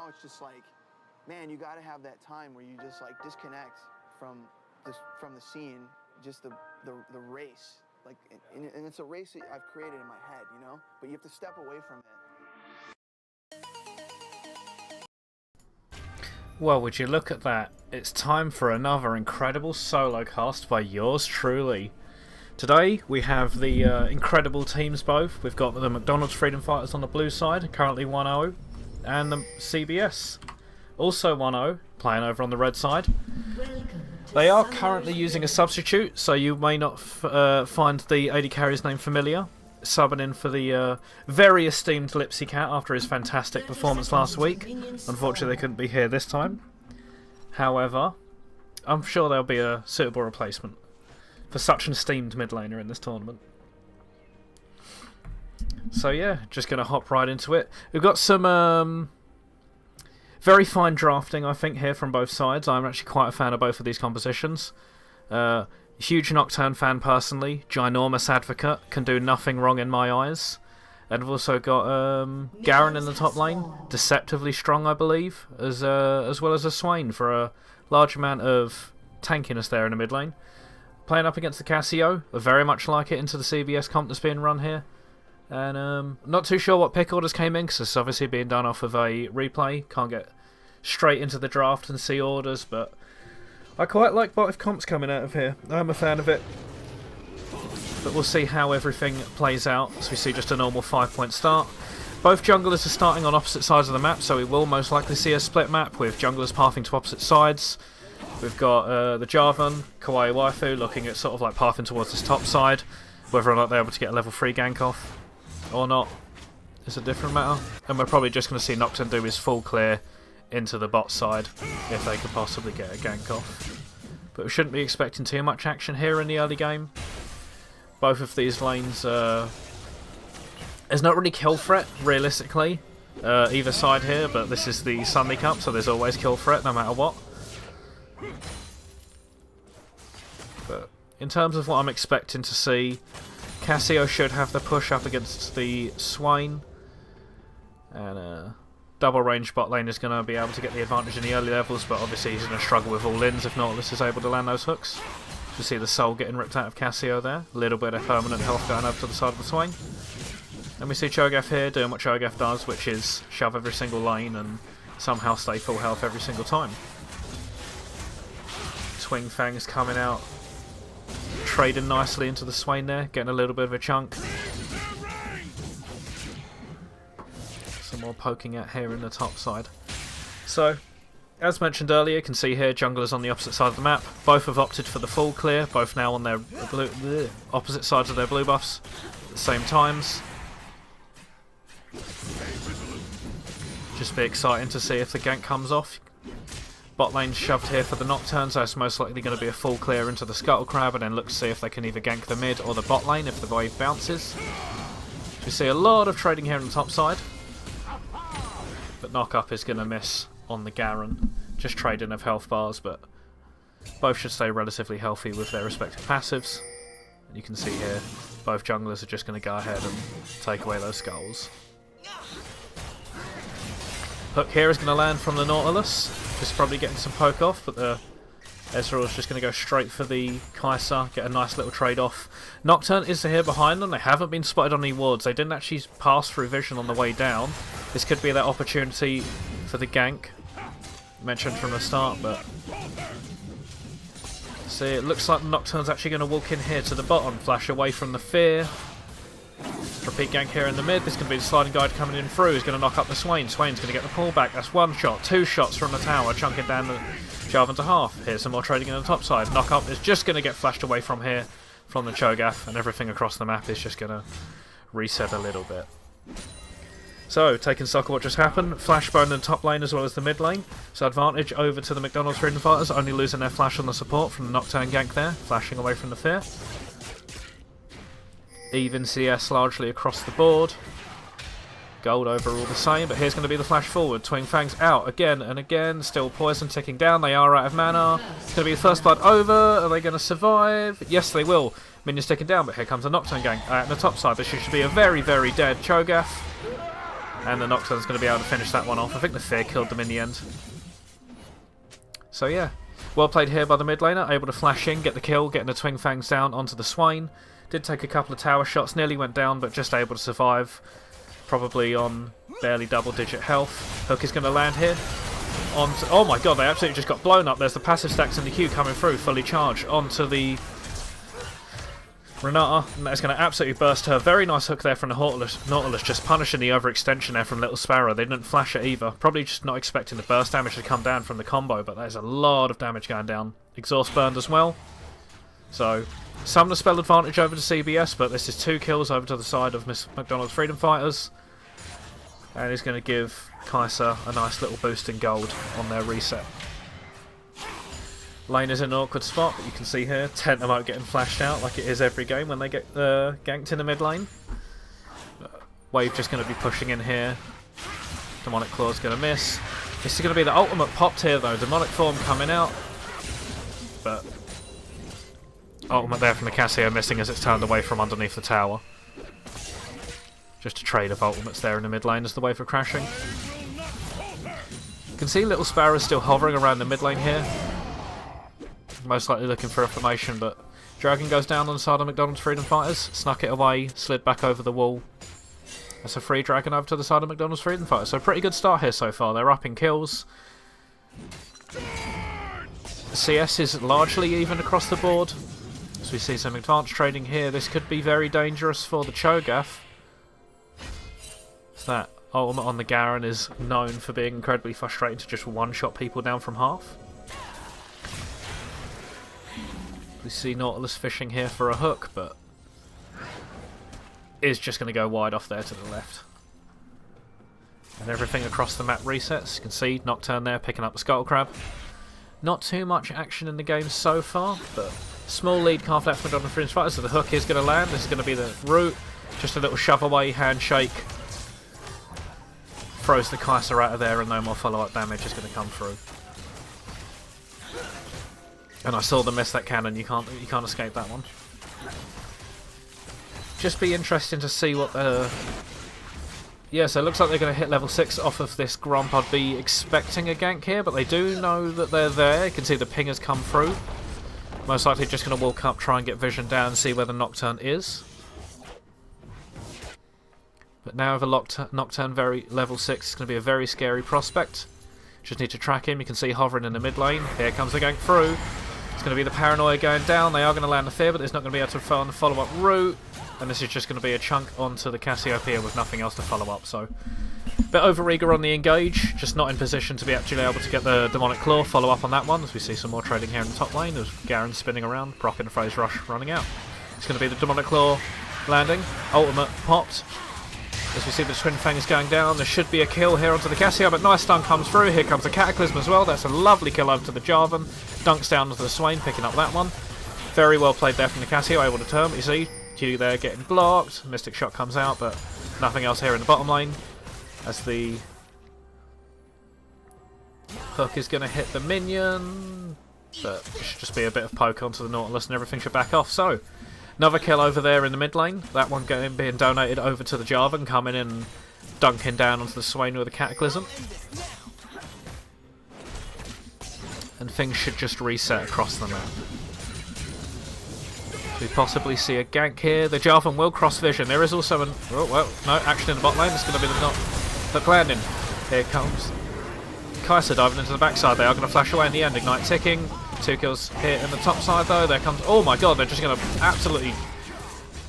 It's just like, man, you got to have that time where you just like disconnect from the scene, just the race, like, and it's a race that I've created in my head, you know, but you have to step away from it. Well, would you look at that? It's time for another incredible solo cast by yours truly. Today we have the incredible teams both. We've got the McDonald's Freedom Fighters on the blue side, currently 1-0, and the CBS, also 1-0, playing over on the red side. They are currently using a substitute, so you may not find the AD carrier's name familiar. Subbing in for the very esteemed Lipsy Cat after his fantastic performance last week. Unfortunately, they couldn't be here this time. However, I'm sure there'll be a suitable replacement for such an esteemed mid laner in this tournament. So yeah, just going to hop right into it. We've got some very fine drafting, I think, here from both sides. I'm actually quite a fan of both of these compositions. Huge Nocturne fan personally, ginormous advocate, can do nothing wrong in my eyes. And we've also got Garen in the top lane, deceptively strong I believe, as well as a Swain for a large amount of tankiness there in the mid lane. Playing up against the Cassio, I very much like it into the CBS comp that's being run here. And not too sure what pick orders came in, because it's obviously being done off of a replay. Can't get straight into the draft and see orders, but I quite like both comps coming out of here. I'm a fan of it. but we'll see how everything plays out. So we see just a normal 5-point start. Both junglers are starting on opposite sides of the map, so we will most likely see a split map with junglers pathing to opposite sides. We've got the Jarvan, Kawaii Waifu looking at sort of like pathing towards this top side. Whether or not they're able to get a level 3 gank off or not is a different matter. And we're probably just going to see Nocturne do his full clear into the bot side if they could possibly get a gank off. But we shouldn't be expecting too much action here in the early game. Both of these lanes, there's not really kill threat realistically either side here, but this is the Sunday Cup, so there's always kill threat no matter what. But in terms of what I'm expecting to see, Cassio should have the push up against the Swain, and double range bot lane is going to be able to get the advantage in the early levels, but obviously he's going to struggle with all ins if Nautilus is able to land those hooks. You see the soul getting ripped out of Cassio there, a little bit of permanent health going over to the side of the Swain. And we see Cho'Gath here doing what Cho'Gath does, which is shove every single lane and somehow stay full health every single time. Twing Fang's coming out, trading nicely into the Swain there, getting a little bit of a chunk. Some more poking at here in the top side. So, as mentioned earlier, you can see here junglers on the opposite side of the map. Both have opted for the full clear, both now on their opposite sides of their blue buffs at the same times. Just be exciting to see if the gank comes off. Bot lane shoved here for the Nocturne, so it's most likely going to be a full clear into the Scuttle Crab, and then look to see if they can either gank the mid or the bot lane if the wave bounces. We see a lot of trading here on the top side, but Knock Up is going to miss on the Garen. Just trading of health bars, but both should stay relatively healthy with their respective passives. And you can see here, both junglers are just going to go ahead and take away those skulls. Hook here is going to land from the Nautilus, just probably getting some poke off, but the Ezreal is just going to go straight for the Kai'Sa, get a nice little trade off. Nocturne is here behind them, they haven't been spotted on any wards, they didn't actually pass through vision on the way down. This could be that opportunity for the gank, mentioned from the start, but see, it looks like Nocturne's actually going to walk in here to the bottom, flash away from the fear. Repeat gank here in the mid. This could be the sliding guide coming in through. He's going to knock up the Swain. Swain's going to get the pullback. That's one shot, two shots from the tower, chunking down the Jarvan to half. Here's some more trading in the top side. Knock up is just going to get flashed away from here, from the Cho'Gath, and everything across the map is just going to reset a little bit. So, taking stock of what just happened, Flashbone in the top lane as well as the mid lane. So advantage over to the McDonald's Freedom Fighters, only losing their flash on the support from the Nocturne gank there, flashing away from the fear. Even CS largely across the board. Gold overall the same, but here's going to be the flash forward. Twin Fangs out again and again. Still poison ticking down. They are out of mana. It's going to be the first blood over. Are they going to survive? Yes, they will. Minions ticking down, but here comes a Nocturne gang at the top side. This should be a very, very dead Cho'Gath. And the Nocturne's going to be able to finish that one off. I think the Fear killed them in the end. So yeah, well played here by the mid laner. Able to flash in, get the kill, getting the Twin Fangs down onto the Swain. Did take a couple of tower shots, nearly went down, but just able to survive. Probably on barely double-digit health. Hook is going to land here. Oh my god, they absolutely just got blown up. There's the passive stacks in the queue coming through, fully charged, onto the Renata. And that's going to absolutely burst her. Very nice hook there from the Nautilus, just punishing the overextension there from Little Sparrow. They didn't flash it either. Probably just not expecting the burst damage to come down from the combo, but there's a lot of damage going down. Exhaust burned as well. So, some of the spell advantage over to CBS, but this is 2 kills over to the side of Miss McDonald's Freedom Fighters. And he's going to give Kai'Sa a nice little boost in gold on their reset. Lane is in an awkward spot, but you can see here, Tentamote getting flashed out like it is every game when they get ganked in the mid lane. Wave just going to be pushing in here. Demonic Claw's going to miss. This is going to be the ultimate popped here though, Demonic Form coming out. But ultimate there from the Cassio missing as it's turned away from underneath the tower. Just a trade of ultimates there in the mid lane as the wave are crashing. You can see Little Sparrow is still hovering around the mid lane here. Most likely looking for information, but Dragon goes down on the side of McDonald's Freedom Fighters. Snuck it away, slid back over the wall. That's a free Dragon over to the side of McDonald's Freedom Fighters. So pretty good start here so far. They're up in kills. CS is largely even across the board. As we see some advanced trading here, this could be very dangerous for the Cho'Gath. So that ultimate on the Garen is known for being incredibly frustrating to just one-shot people down from half. We see Nautilus fishing here for a hook, but is just going to go wide off there to the left. And everything across the map resets. You can see Nocturne there picking up the Scuttle Crab. Not too much action in the game so far, but small lead calf left for Donald Freedom's Fighters, so the hook is going to land. This is going to be the route. Just a little shove away, handshake. Throws the Kai'Sa out of there, and no more follow-up damage is going to come through. And I saw them miss that cannon. You can't escape that one. Just be interesting to see what the... Yeah, so it looks like they're going to hit level 6 off of this Gromp. I'd be expecting a gank here, but they do know that they're there. You can see the ping has come through. Most likely just going to walk up, try and get vision down, and see where the Nocturne is. But now with a Nocturne very level 6, it's going to be a very scary prospect. Just need to track him. You can see hovering in the mid lane. Here comes the gank through. It's going to be the Paranoia going down. They are going to land the Fear, but it's not going to be able to follow on the follow-up route. And this is just going to be a chunk onto the Cassiopeia with nothing else to follow up. So, a bit over-eager on the engage. Just not in position to be actually able to get the Demonic Claw. Follow up on that one, as we see some more trading here in the top lane. As Garen spinning around. Brock and Phrase Rush running out. It's going to be the Demonic Claw landing. Ultimate popped. As we see the Twin Fangs going down, there should be a kill here onto the Cassio, but nice stun comes through. Here comes the Cataclysm as well. That's a lovely kill over to the Jarvan. Dunks down onto the Swain, picking up that one. Very well played there from the Cassio, able to turn. You see, Q there getting blocked. Mystic Shot comes out, but nothing else here in the bottom lane. As the hook is going to hit the minion, but it should just be a bit of poke onto the Nautilus and everything should back off. So, another kill over there in the mid lane. That one being donated over to the Jarvan, coming in and dunking down onto the Swain with a Cataclysm. And things should just reset across the map. We possibly see a gank here. The Jarvan will cross vision. There is also an... Oh, well, no, action in the bot lane. It's going to be the hook landing. Here it comes. Kai'Sa diving into the backside. They are going to flash away in the end. Ignite ticking. 2 kills here in the top side though. There comes... Oh my god, they're just going to absolutely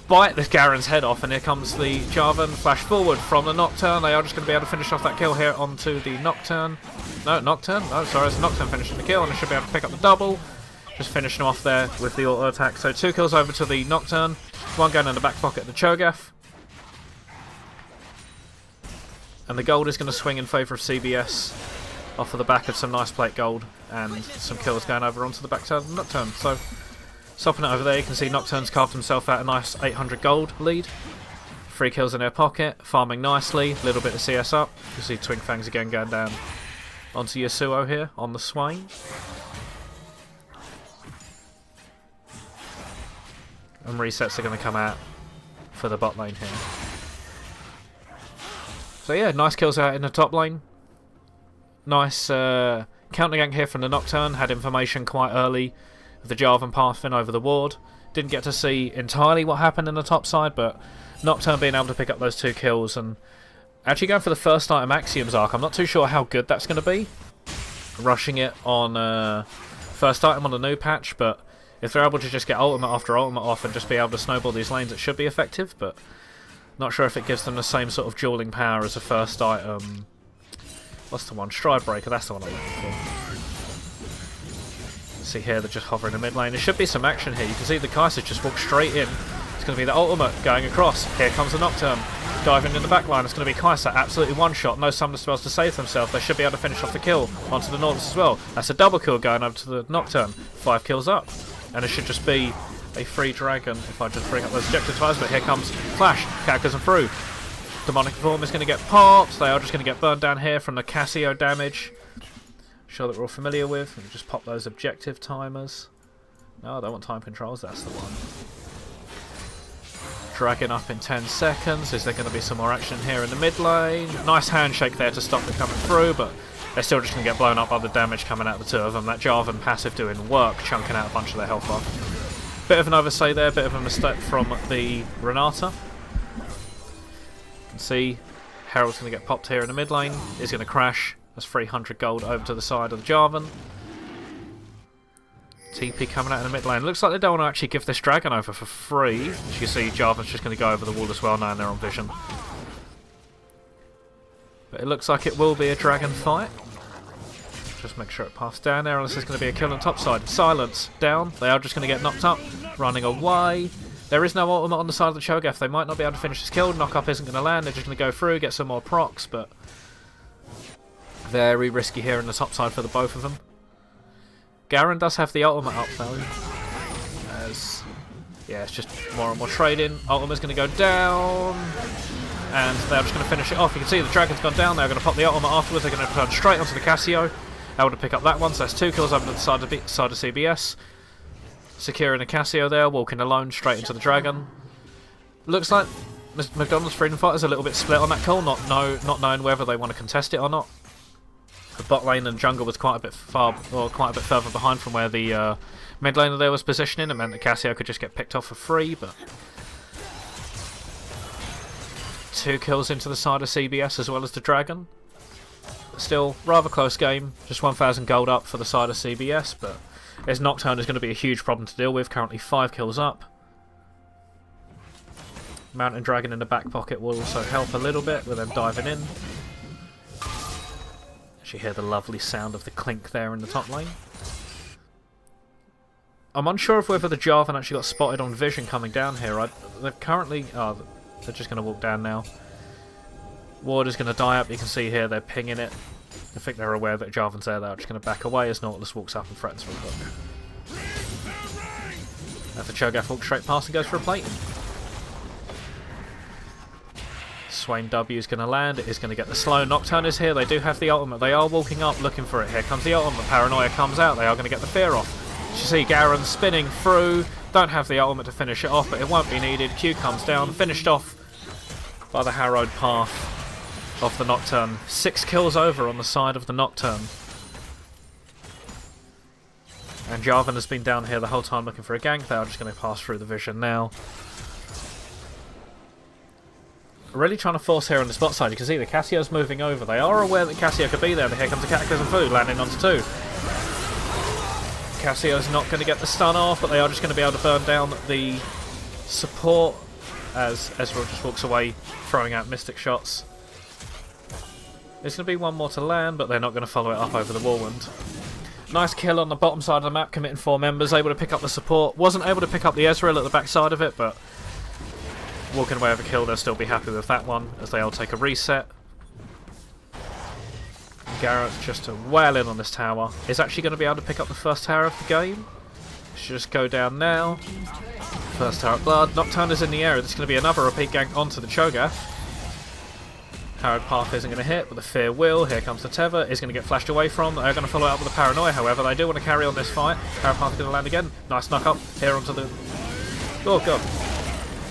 bite this Garen's head off. And here comes the Jarvan. Flash forward from the Nocturne. They are just going to be able to finish off that kill here onto the Nocturne. No, Nocturne. No, sorry, it's Nocturne finishing the kill. And they should be able to pick up the double. Just finishing off there with the auto attack. So 2 kills over to the Nocturne. 1 going in the back pocket of the Cho'Gath. And the gold is going to swing in favour of CBS off of the back of some nice plate gold and some kills going over onto the backside of the Nocturne. So, stopping it over there, you can see Nocturne's carved himself out a nice 800 gold lead. 3 kills in their pocket, farming nicely, a little bit of CS up. You see Twin Fangs again going down onto Yasuo here on the Swain. And resets are going to come out for the bot lane here. So yeah, nice kills out in the top lane. Nice counter gank here from the Nocturne. Had information quite early of the Jarvan pathing over the ward. Didn't get to see entirely what happened in the top side, but Nocturne being able to pick up those 2 kills and actually going for the first item Axioms arc. I'm not too sure how good that's going to be. Rushing it on first item on the new patch, but if they're able to just get ultimate after ultimate off and just be able to snowball these lanes, it should be effective, but not sure if it gives them the same sort of dueling power as a first item. What's the one? Stride Breaker, that's the one I'm looking for. See here, they're just hovering in the mid lane. There should be some action here. You can see the Kai'Sa just walk straight in. It's going to be the ultimate going across. Here comes the Nocturne. Diving in the back line. It's going to be Kai'Sa, absolutely one shot. No summon spells to save themselves. They should be able to finish off the kill onto the Nautilus as well. That's a double kill going over to the Nocturne. 5 kills up. And it should just be a free dragon if I just bring up those objective tiles. But here comes Flash. Cataclysm through. Demonic Form is going to get popped. They are just going to get burned down here from the Cassio damage. Sure that we're all familiar with. And just pop those objective timers. No, I don't want time controls. That's the one. Dragging up in 10 seconds. Is there going to be some more action here in the mid lane? Nice handshake there to stop it coming through, but they're still just going to get blown up by the damage coming out of the 2 of them. That Jarvan passive doing work, chunking out a bunch of their health off. Bit of an oversight there, bit of a mistake from the Renata. You can see Herald's going to get popped here in the mid lane. He's going to crash. That's 300 gold over to the side of the Jarvan. TP coming out in the mid lane. Looks like they don't want to actually give this dragon over for free. As you see, Jarvan's just going to go over the wall as well now, and they're on vision. But it looks like it will be a dragon fight. Just make sure it passed down there, unless there's going to be a kill on top side. Silence down. They are just going to get knocked up. Running away. There is no ultimate on the side of the Cho'Gath. They might not be able to finish this kill. Knock up isn't going to land. They're just going to go through, get some more procs, but very risky here in the top side for the both of them. Garen does have the ultimate up though. As yeah, it's just more and more trading. Ultimate's going to go down, and they're just going to finish it off. You can see the dragon's gone down. They're going to pop the ultimate afterwards. They're going to turn straight onto the Cassio. Able to pick up that one. So that's 2 kills over to the side of CBS. Securing the Cassio there, walking alone straight into the dragon. Looks like McDonald's Freedom Fighters a little bit split on that call, not knowing whether they want to contest it or not. The bot lane and jungle was quite a bit further behind from where the mid laner there was positioning. It meant that Cassio could just get picked off for free, but 2 kills into the side of CBS as well as the dragon. Still, rather close game. Just 1,000 gold up for the side of CBS, but his Nocturne is going to be a huge problem to deal with. Currently 5 kills up. Mountain Dragon in the back pocket will also help a little bit with them diving in. As you hear the lovely sound of the clink there in the top lane. I'm unsure of whether the Jarvan actually got spotted on vision coming down here. They've currently... Oh, they're just going to walk down now. Ward is going to die up. You can see here they're pinging it. I think they're aware that Jarvan's there. They're just going to back away as Nautilus walks up and threatens for a hook. As the Cho'Gath walks straight past and goes for a plate. Swain W is going to land. It is going to get the slow. Nocturne is here. They do have the ultimate. They are walking up looking for it. Here comes the ultimate. Paranoia comes out. They are going to get the fear off. You see Garen spinning through. Don't have the ultimate to finish it off, but it won't be needed. Q comes down. Finished off by the harrowed path of the Nocturne. 6 kills over on the side of the Nocturne. And Jarvan has been down here the whole time looking for a gank. They are just going to pass through the vision now. Really trying to force here on the spot side. You can see the Cassio's moving over. They are aware that Cassio could be there, but here comes the Cataclysm Food landing onto 2. Cassio's not going to get the stun off, but they are just going to be able to burn down the support as Ezreal just walks away, throwing out Mystic shots. There's going to be one more to land, but they're not going to follow it up over the whirlwind. Nice kill on the bottom side of the map, committing 4 members, able to pick up the support. Wasn't able to pick up the Ezreal at the back side of it, but walking away with a kill, they'll still be happy with that one, as they all take a reset. Garrett's just to wail in on this tower. Is actually going to be able to pick up the first tower of the game. Should just go down now. First tower of blood. Nocturne is in the area. There's going to be another repeat gank onto the Cho'Gath. Harrowed Path isn't going to hit, but the Fear will. Here comes the Tether. Is going to get flashed away from. They're going to follow it up with the Paranoia, however. They do want to carry on this fight. Harrowed Path is going to land again. Nice knock up. Here onto the... Oh, God.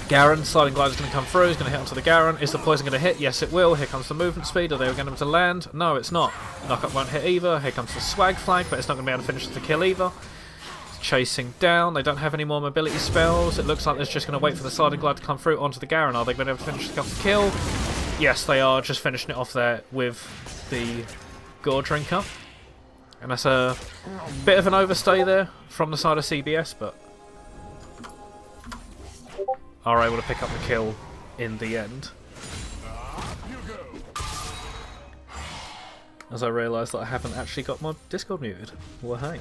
Garen, sliding glide is going to come through. He's going to hit onto the Garen. Is the poison going to hit? Yes, it will. Here comes the movement speed. Are they going to land? No, it's not. Knockup won't hit either. Here comes the swag flag, but it's not going to be able to finish the kill either. Chasing down. They don't have any more mobility spells. It looks like they're just going to wait for the sliding glide to come through onto the Garen. Are they going to be able to finish the kill? Yes, they are. Just finishing it off there with the Gore Drinker. And that's a bit of an overstay there from the side of CBS, but are able to pick up the kill in the end. As I realise that I haven't actually got my Discord muted. Well, hey.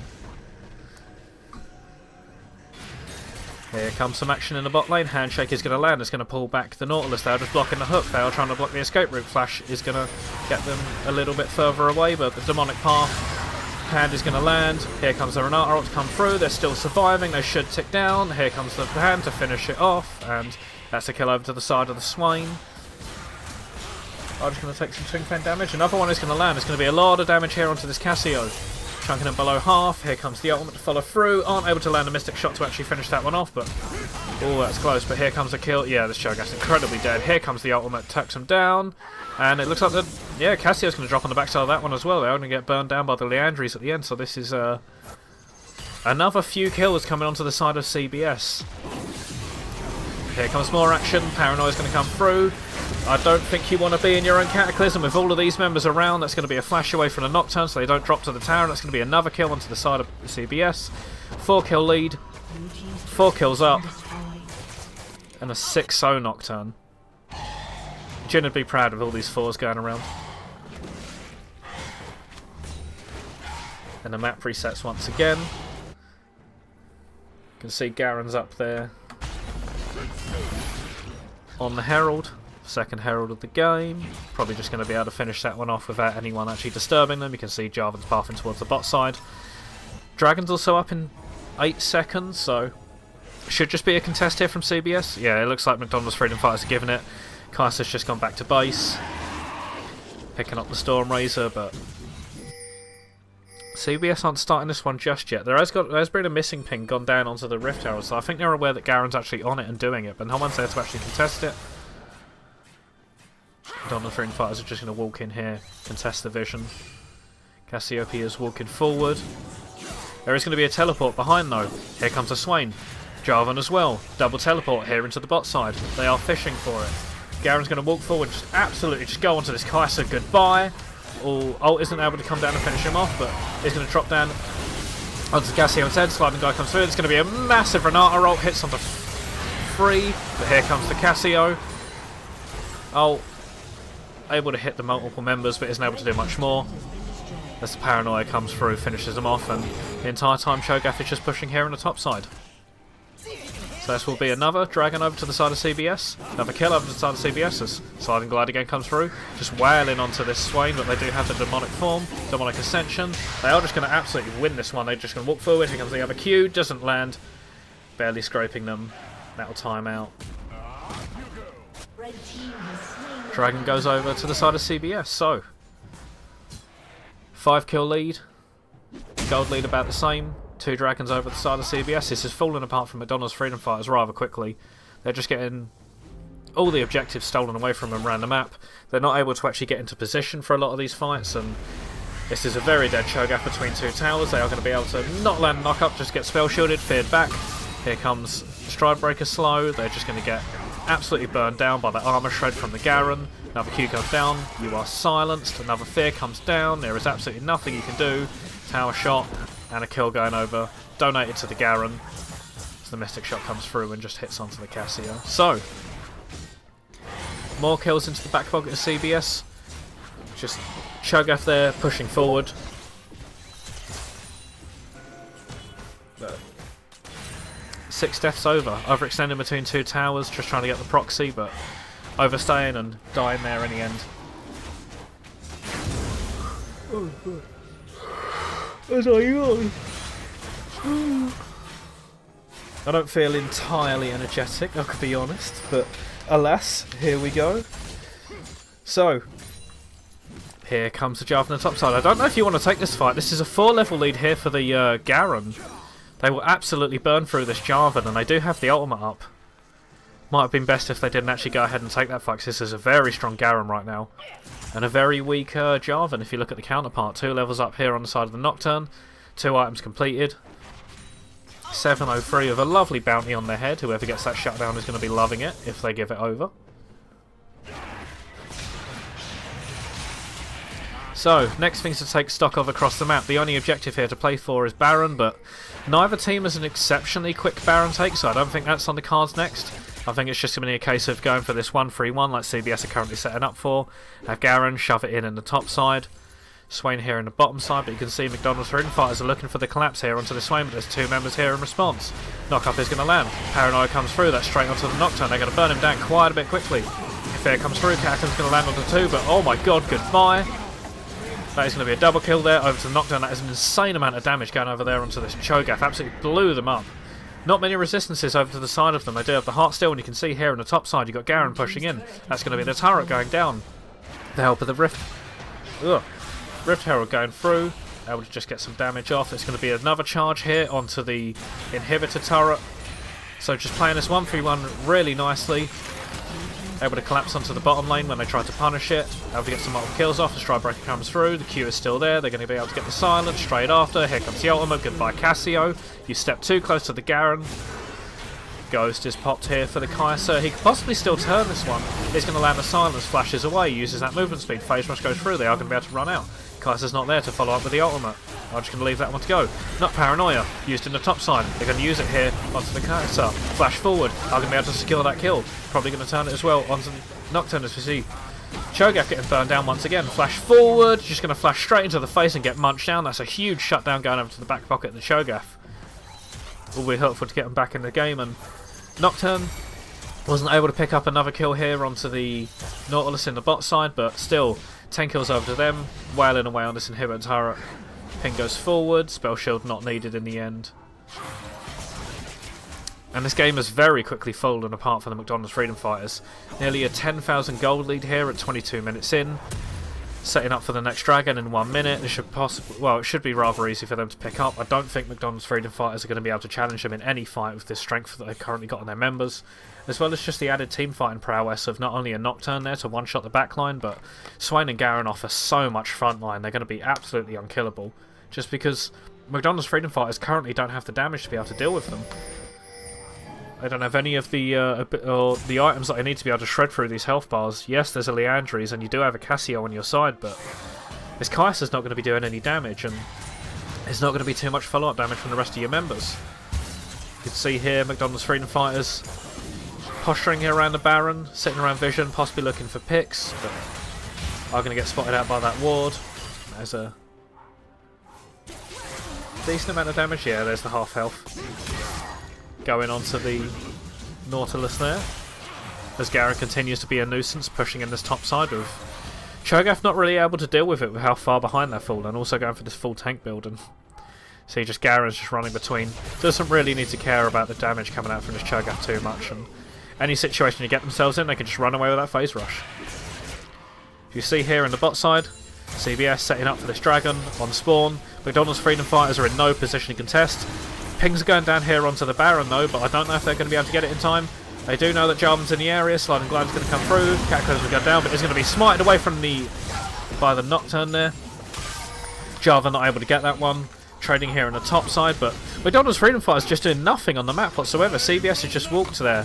Here comes some action in the bot lane. Handshake is going to land. It's going to pull back the Nautilus. They are just blocking the hook. They are trying to block the escape route. Flash is going to get them a little bit further away, but the demonic path hand is going to land. Here comes the Renata ult to come through. They're still surviving. They should tick down. Here comes the hand to finish it off, and that's a kill over to the side of the Swain. I'm just going to take some Twin Fan damage. Another one is going to land. It's going to be a lot of damage here onto this Cassio. Chunking him below half. Here comes the ultimate to follow through. Aren't able to land a Mystic shot to actually finish that one off, but oh, that's close. But here comes the kill. Yeah, this Cho'Gath's incredibly dead. Here comes the ultimate, tucks him down, and it looks like Cassio's going to drop on the backside of that one as well. They're going to get burned down by the Leandries at the end. So this is another few kills coming onto the side of CBS. Here comes more action. Paranoia's going to come through. I don't think you want to be in your own Cataclysm with all of these members around. That's going to be a flash away from the Nocturne, so they don't drop to the tower. And that's going to be another kill onto the side of CBS. 4-kill lead. 4 kills up. And a 6-0 Nocturne. Jin would be proud of all these 4s going around. And the map resets once again. You can see Garen's up there on the Herald. Second Herald of the game. Probably just going to be able to finish that one off without anyone actually disturbing them. You can see Jarvan's pathing towards the bot side. Dragon's also up in 8 seconds, so should just be a contest here from CBS. Yeah, it looks like McDonald's Freedom Fighters are giving it. Kaiser's just gone back to base, picking up the Storm Razor, but CBS aren't starting this one just yet. There's been a missing ping gone down onto the Rift Herald, so I think they're aware that Garen's actually on it and doing it, but no one's there to actually contest it. McDonald's Freedom Fighters are just going to walk in here, contest the vision. Cassiopeia is walking forward. There is going to be a teleport behind though. Here comes a Swain. Jarvan as well. Double teleport here into the bot side. They are fishing for it. Garen's going to walk forward, just absolutely just go onto this Kaiser. Goodbye. Ult isn't able to come down and finish him off, but he's going to drop down onto Cassio instead. Sliding guy comes through. It's going to be a massive Renata ult. Hits onto 3, but here comes the Cassio. Able to hit the multiple members, but isn't able to do much more. As the Paranoia comes through, finishes them off, and the entire time Cho'Gath is just pushing here on the top side. So this will be another Dragon over to the side of CBS, another kill over to the side of CBS as Sliding Glide again comes through, just wailing onto this Swain, but they do have the Demonic form, Demonic Ascension. They are just going to absolutely win this one. They're just going to walk forward. Here comes the other Q, doesn't land, barely scraping them. That'll time out. Dragon goes over to the side of CBS, so 5-kill lead, gold lead about the same, 2 Dragons over the side of CBS. This has fallen apart from McDonald's Freedom Fighters rather quickly. They're just getting all the objectives stolen away from them around the map. They're not able to actually get into position for a lot of these fights, and this is a very dead Cho'Gath between 2 towers. They are going to be able to not land a knock-up, just get spell shielded, feared back. Here comes Stride Breaker slow. They're just going to get absolutely burned down by the armor shred from the Garen. Another Q comes down, you are silenced. Another Fear comes down, there is absolutely nothing you can do. Tower shot and a kill going over. Donated to the Garen. So the Mystic Shot comes through and just hits onto the Cassio. So, more kills into the back pocket of CBS. Just Cho'Gath there pushing forward. 6 deaths over, overextending between 2 towers, just trying to get the proxy, but overstaying and dying there in the end. I don't feel entirely energetic, I could be honest, but alas, here we go. So, here comes the Jarvan on the top side. I don't know if you want to take this fight. This is a 4-level lead here for the Garen. They will absolutely burn through this Jarvan, and they do have the ultimate up. Might have been best if they didn't actually go ahead and take that fight, because this is a very strong Garen right now. And a very weak Jarvan if you look at the counterpart. 2 levels up here on the side of the Nocturne. 2 items completed. 703 with a lovely bounty on their head. Whoever gets that shutdown is going to be loving it if they give it over. So, next things to take stock of across the map. The only objective here to play for is Baron, but neither team has an exceptionally quick Baron take, so I don't think that's on the cards next. I think it's just going to be a case of going for this 1-3-1 like CBS are currently setting up for. Have Garen shove it in the top side. Swain here in the bottom side, but you can see McDonald's Freedom Fighters are looking for the collapse here onto the Swain, but there's 2 members here in response. Knock-up is going to land. Paranoia comes through, that's straight onto the Nocturne. They're going to burn him down quite a bit quickly. Fear comes through, Catacomb's going to land onto 2, but oh my god, goodbye. That is going to be a double kill there over to the Nocturne. That is an insane amount of damage going over there onto this Cho'Gath. Absolutely blew them up. Not many resistances over to the side of them. They do have the Heart Steel, and you can see here on the top side you've got Garen pushing in. That's going to be the turret going down. The help of the Rift Herald going through. Able to just get some damage off. It's going to be another charge here onto the Inhibitor turret. So just playing this 1-3-1 really nicely. Able to collapse onto the bottom lane when they try to punish it. Able to get some multiple kills off. The Stride Breaker comes through. The Q is still there. They're going to be able to get the silence straight after. Here comes the ultimate. Goodbye Cassio. You step too close to the Garen. Ghost is popped here for the Kai'Sa. He could possibly still turn this one. He's going to land a silence, flashes away, uses that movement speed. Phase rush goes through. They are going to be able to run out. Kai'Sa's not there to follow up with the ultimate. I'm just going to leave that one to go. Not Paranoia, used in the top side. They're going to use it here onto the Kai'Sa. Flash forward. Are going to be able to secure that kill. Probably going to turn it as well onto the Nocturne as we see Cho'Gath getting burned down once again. Flash forward. Just going to flash straight into the face and get munched down. That's a huge shutdown going over to the back pocket of the Cho'Gath. Will be helpful to get him back in the game, and Nocturne wasn't able to pick up another kill here onto the Nautilus in the bot side, but still 10 kills over to them, wailing away on this inhibitor turret. Ping goes forward, spell shield not needed in the end. And this game has very quickly fallen apart for the McDonald's Freedom Fighters. Nearly a 10,000 gold lead here at 22 minutes in. Setting up for the next dragon in 1 minute. It should possibly, well, it should be rather easy for them to pick up. I don't think McDonald's Freedom Fighters are going to be able to challenge them in any fight with the strength that they've currently got on their members, as well as just the added team fighting prowess of not only a Nocturne there to one-shot the backline, but Swain and Garen offer so much frontline. They're going to be absolutely unkillable, just because McDonald's Freedom Fighters currently don't have the damage to be able to deal with them. I don't have any of the items that I need to be able to shred through these health bars. Yes, there's a Leandries, and you do have a Cassio on your side, but this Kai'Sa's not going to be doing any damage, and there's not going to be too much follow-up damage from the rest of your members. You can see here McDonald's Freedom Fighters posturing here around the Baron, sitting around Vision, possibly looking for picks, but are going to get spotted out by that ward. There's a decent amount of damage. Yeah, there's the half health. Going on to the Nautilus there, as Garen continues to be a nuisance, pushing in this top side with Cho'Gath not really able to deal with it with how far behind they're fallen, also going for this full tank build, and see just Garen's just running between. Doesn't really need to care about the damage coming out from this Cho'Gath too much, and any situation you get themselves in, they can just run away with that phase rush. You see here in the bot side, CBS setting up for this dragon on spawn. McDonald's Freedom Fighters are in no position to contest. Pings are going down here onto the Baron though, but I don't know if they're going to be able to get it in time. They do know that Jarvan's in the area, Sliding Glide's going to come through, Cataclysm will go down, but it's going to be smited away from by the Nocturne there. Jarvan not able to get that one, trading here on the top side, but McDonald's Freedom Fighters just doing nothing on the map whatsoever. CBS has just walked there.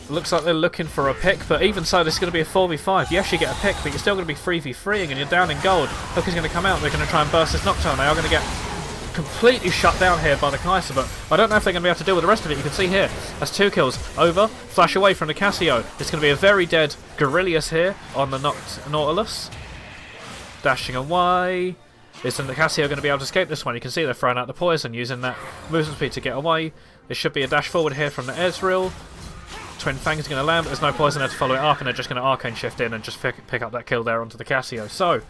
Looks like they're looking for a pick, but even so, this is going to be a 4v5. Yes, you get a pick, but you're still going to be 3v3ing, and you're down in gold. Hook is going to come out, they're going to try and burst this Nocturne. They are going to get completely shut down here by the Kai'Sa, but I don't know if they're going to be able to deal with the rest of it. You can see here, that's 2 kills. Over, flash away from the Cassio. It's going to be a very dead Gorilius here on the Nautilus. Dashing away. Isn't the Cassio going to be able to escape this one? You can see they're throwing out the poison, using that movement speed to get away. There should be a dash forward here from the Ezreal. Twin Fang is going to land, but there's no poison there to follow it up, and they're just going to Arcane Shift in and just pick up that kill there onto the Cassio. So,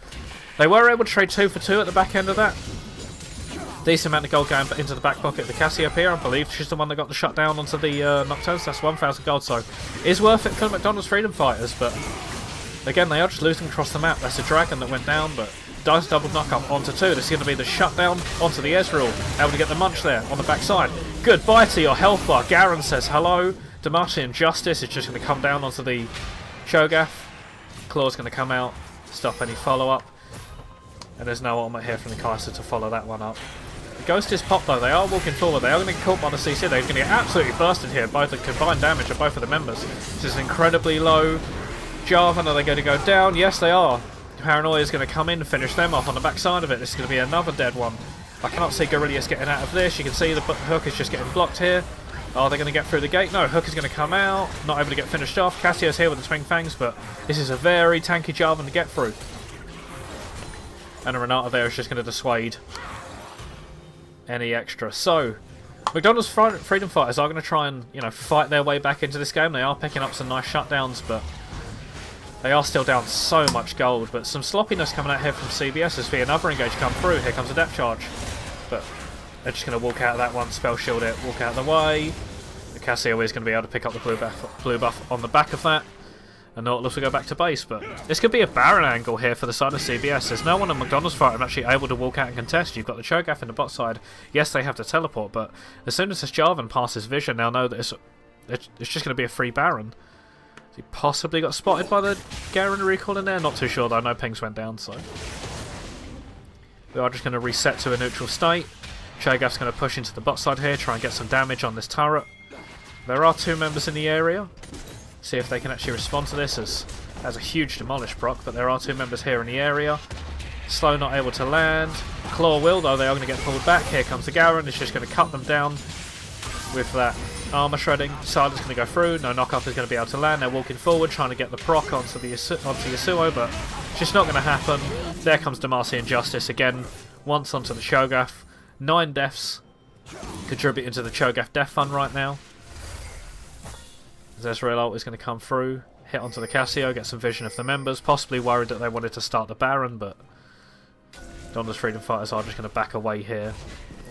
they were able to trade 2 for 2 at the back end of that. Decent amount of gold going into the back pocket of the Cassio here. I believe she's the one that got the shutdown onto the Nocturnes. That's 1,000 gold, so is worth it for McDonald's Freedom Fighters, but again, they are just losing across the map. That's a dragon that went down, but does double knock up onto 2. This is going to be the shutdown onto the Ezreal. Able to get the munch there on the backside. Goodbye to your health bar. Garen says hello. Demacia and Justice is just going to come down onto the Cho'Gath. Claw's going to come out, stop any follow-up. And there's no ultimate here from the Kai'Sa to follow that one up. The Ghost is popped though. They are walking forward. They are going to get caught by the CC. They're going to get absolutely bursted here. Both the combined damage of both of the members. This is incredibly low. Jarvan, are they going to go down? Yes, they are. Paranoia is going to come in and finish them off on the backside of it. This is going to be another dead one. I cannot see Gorilius getting out of this. You can see the Hook is just getting blocked here. Are they going to get through the gate? No, Hook is going to come out. Not able to get finished off. Cassio's here with the Twin Fangs, but this is a very tanky Jarvan to get through. And a Renata there is just going to dissuade any extra. So, McDonald's Freedom Fighters are going to try and, fight their way back into this game. They are picking up some nice shutdowns, but they are still down so much gold. But some sloppiness coming out here from CBS as another engage come through. Here comes a depth charge. But they're just going to walk out of that one, spell shield it, walk out of the way. The Cassio is going to be able to pick up the blue buff on the back of that. And Nautilus will go back to base, but this could be a Baron angle here for the side of CBS. There's no one on McDonald's fight I'm actually able to walk out and contest. You've got the Cho'Gath in the bot side. Yes, they have to teleport, but as soon as this Jarvan passes Vision, they'll know that it's just going to be a free Baron. He possibly got spotted by the Garen recall in there. Not too sure though, no pings went down, so we are just going to reset to a neutral state. Cho'Gath's going to push into the bot side here, try and get some damage on this turret. There are 2 members in the area. See if they can actually respond to this, as a huge demolish proc, but there are 2 members here in the area. Slow not able to land. Claw will, though they are going to get pulled back. Here comes the Garen, it's just going to cut them down with that armour shredding. Silent's going to go through, no knock-up is going to be able to land. They're walking forward, trying to get the proc onto Yasuo, but it's just not going to happen. There comes Demacia Injustice again, once onto the Cho'Gath. 9 deaths, contributing to the Cho'Gath death fund right now. Ezreal ult is going to come through, hit onto the Cassio, get some vision of the members, possibly worried that they wanted to start the Baron, but Donna's Freedom Fighters are just going to back away here.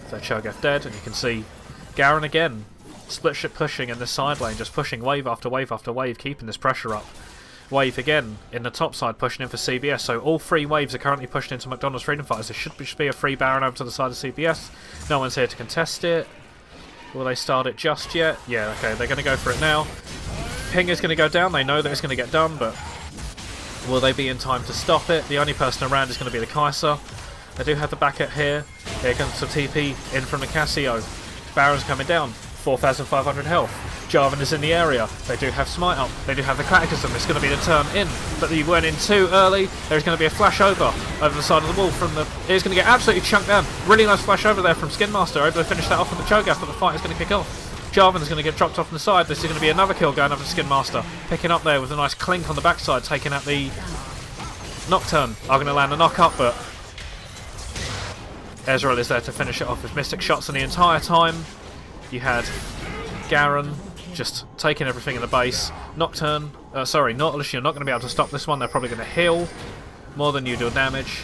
Their Cho'Gath dead, and you can see Garen again, split ship pushing in the side lane, just pushing wave after wave after wave, keeping this pressure up. Wave again in the top side, pushing in for CBS, so all 3 waves are currently pushing into McDonald's Freedom Fighters. There should be a free Baron over to the side of CBS. No one's here to contest it. Will they start it just yet? Yeah, okay, they're going to go for it now. Ping is going to go down, they know that it's going to get done, but will they be in time to stop it? The only person around is going to be the Kai'Sa. They do have the backup here. Here comes some TP in from the Cassio. Baron's coming down, 4,500 health. Jarvan is in the area. They do have Smite up. They do have the Catechism. It's going to be the turn in, but you went in too early. There's going to be a flash over the side of the wall from the... It's going to get absolutely chunked down. Really nice flash over there from Skin Master. Able to finish that off with the Cho'Gath, but the fight is going to kick off. Jarvan is going to get dropped off on the side. This is going to be another kill going over to Skin Master. Picking up there with a nice clink on the backside, taking out the Nocturne. Are going to land a knock up, but Ezreal is there to finish it off with Mystic Shots, and the entire time you had Garen just taking everything in the base. Nocturne, Nautilus, you're not going to be able to stop this one. They're probably going to heal more than you do damage.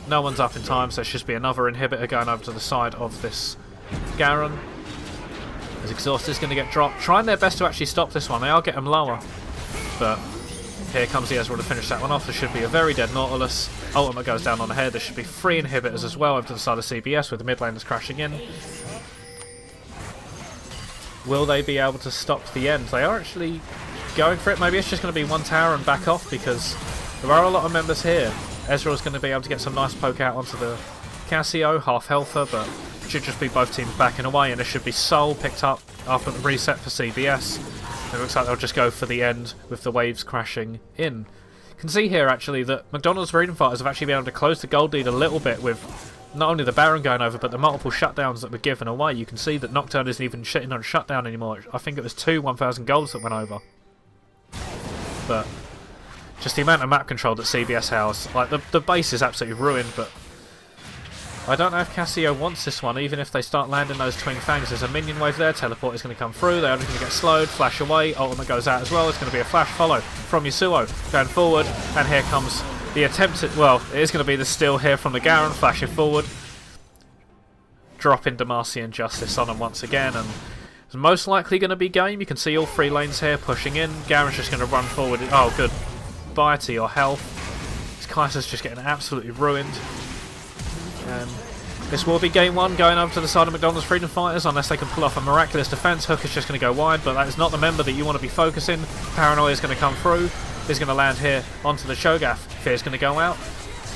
No one's up in time, so it should be another inhibitor going over to the side of this Garen. His exhaust is going to get dropped. Trying their best to actually stop this one. They are getting lower, but here comes the Ezreal to finish that one off. There should be a very dead Nautilus. Ultimate goes down on the head. There should be 3 inhibitors as well over to the side of CBS with the mid laners crashing in. Will they be able to stop the end? They are actually going for it. Maybe it's just going to be 1 tower and back off, because there are a lot of members here. Ezreal's going to be able to get some nice poke out onto the Cassio, half healther, but it should just be both teams backing away, and there should be Soul picked up after the reset for CBS. It looks like they'll just go for the end with the waves crashing in. You can see here actually that McDonald's Freedom Fighters have actually been able to close the gold lead a little bit with not only the Baron going over, but the multiple shutdowns that were given away. You can see that Nocturne isn't even shitting on shutdown anymore. I think it was 2 1,000 golds that went over. But just the amount of map control that CBS has, like the base is absolutely ruined, but I don't know if Cassio wants this one, even if they start landing those Twin Fangs. There's a minion wave there, teleport is going to come through, they're just going to get slowed, flash away, ultimate goes out as well, it's going to be a flash follow from Yasuo, going forward, and here comes the attempted, well, it is going to be the steal here from the Garen, flashing forward, dropping Demacia Injustice on him once again, and it's most likely going to be game. You can see all 3 lanes here pushing in, Garen's just going to run forward, oh good, bye to your health, this Kai'Sa's just getting absolutely ruined. This will be game 1 going over to the side of McDonald's Freedom Fighters, unless they can pull off a miraculous defense. Hook is just going to go wide, but that is not the member that you want to be focusing. Paranoia is going to come through. He's going to land here onto the Cho'Gath. Fear's going to go out,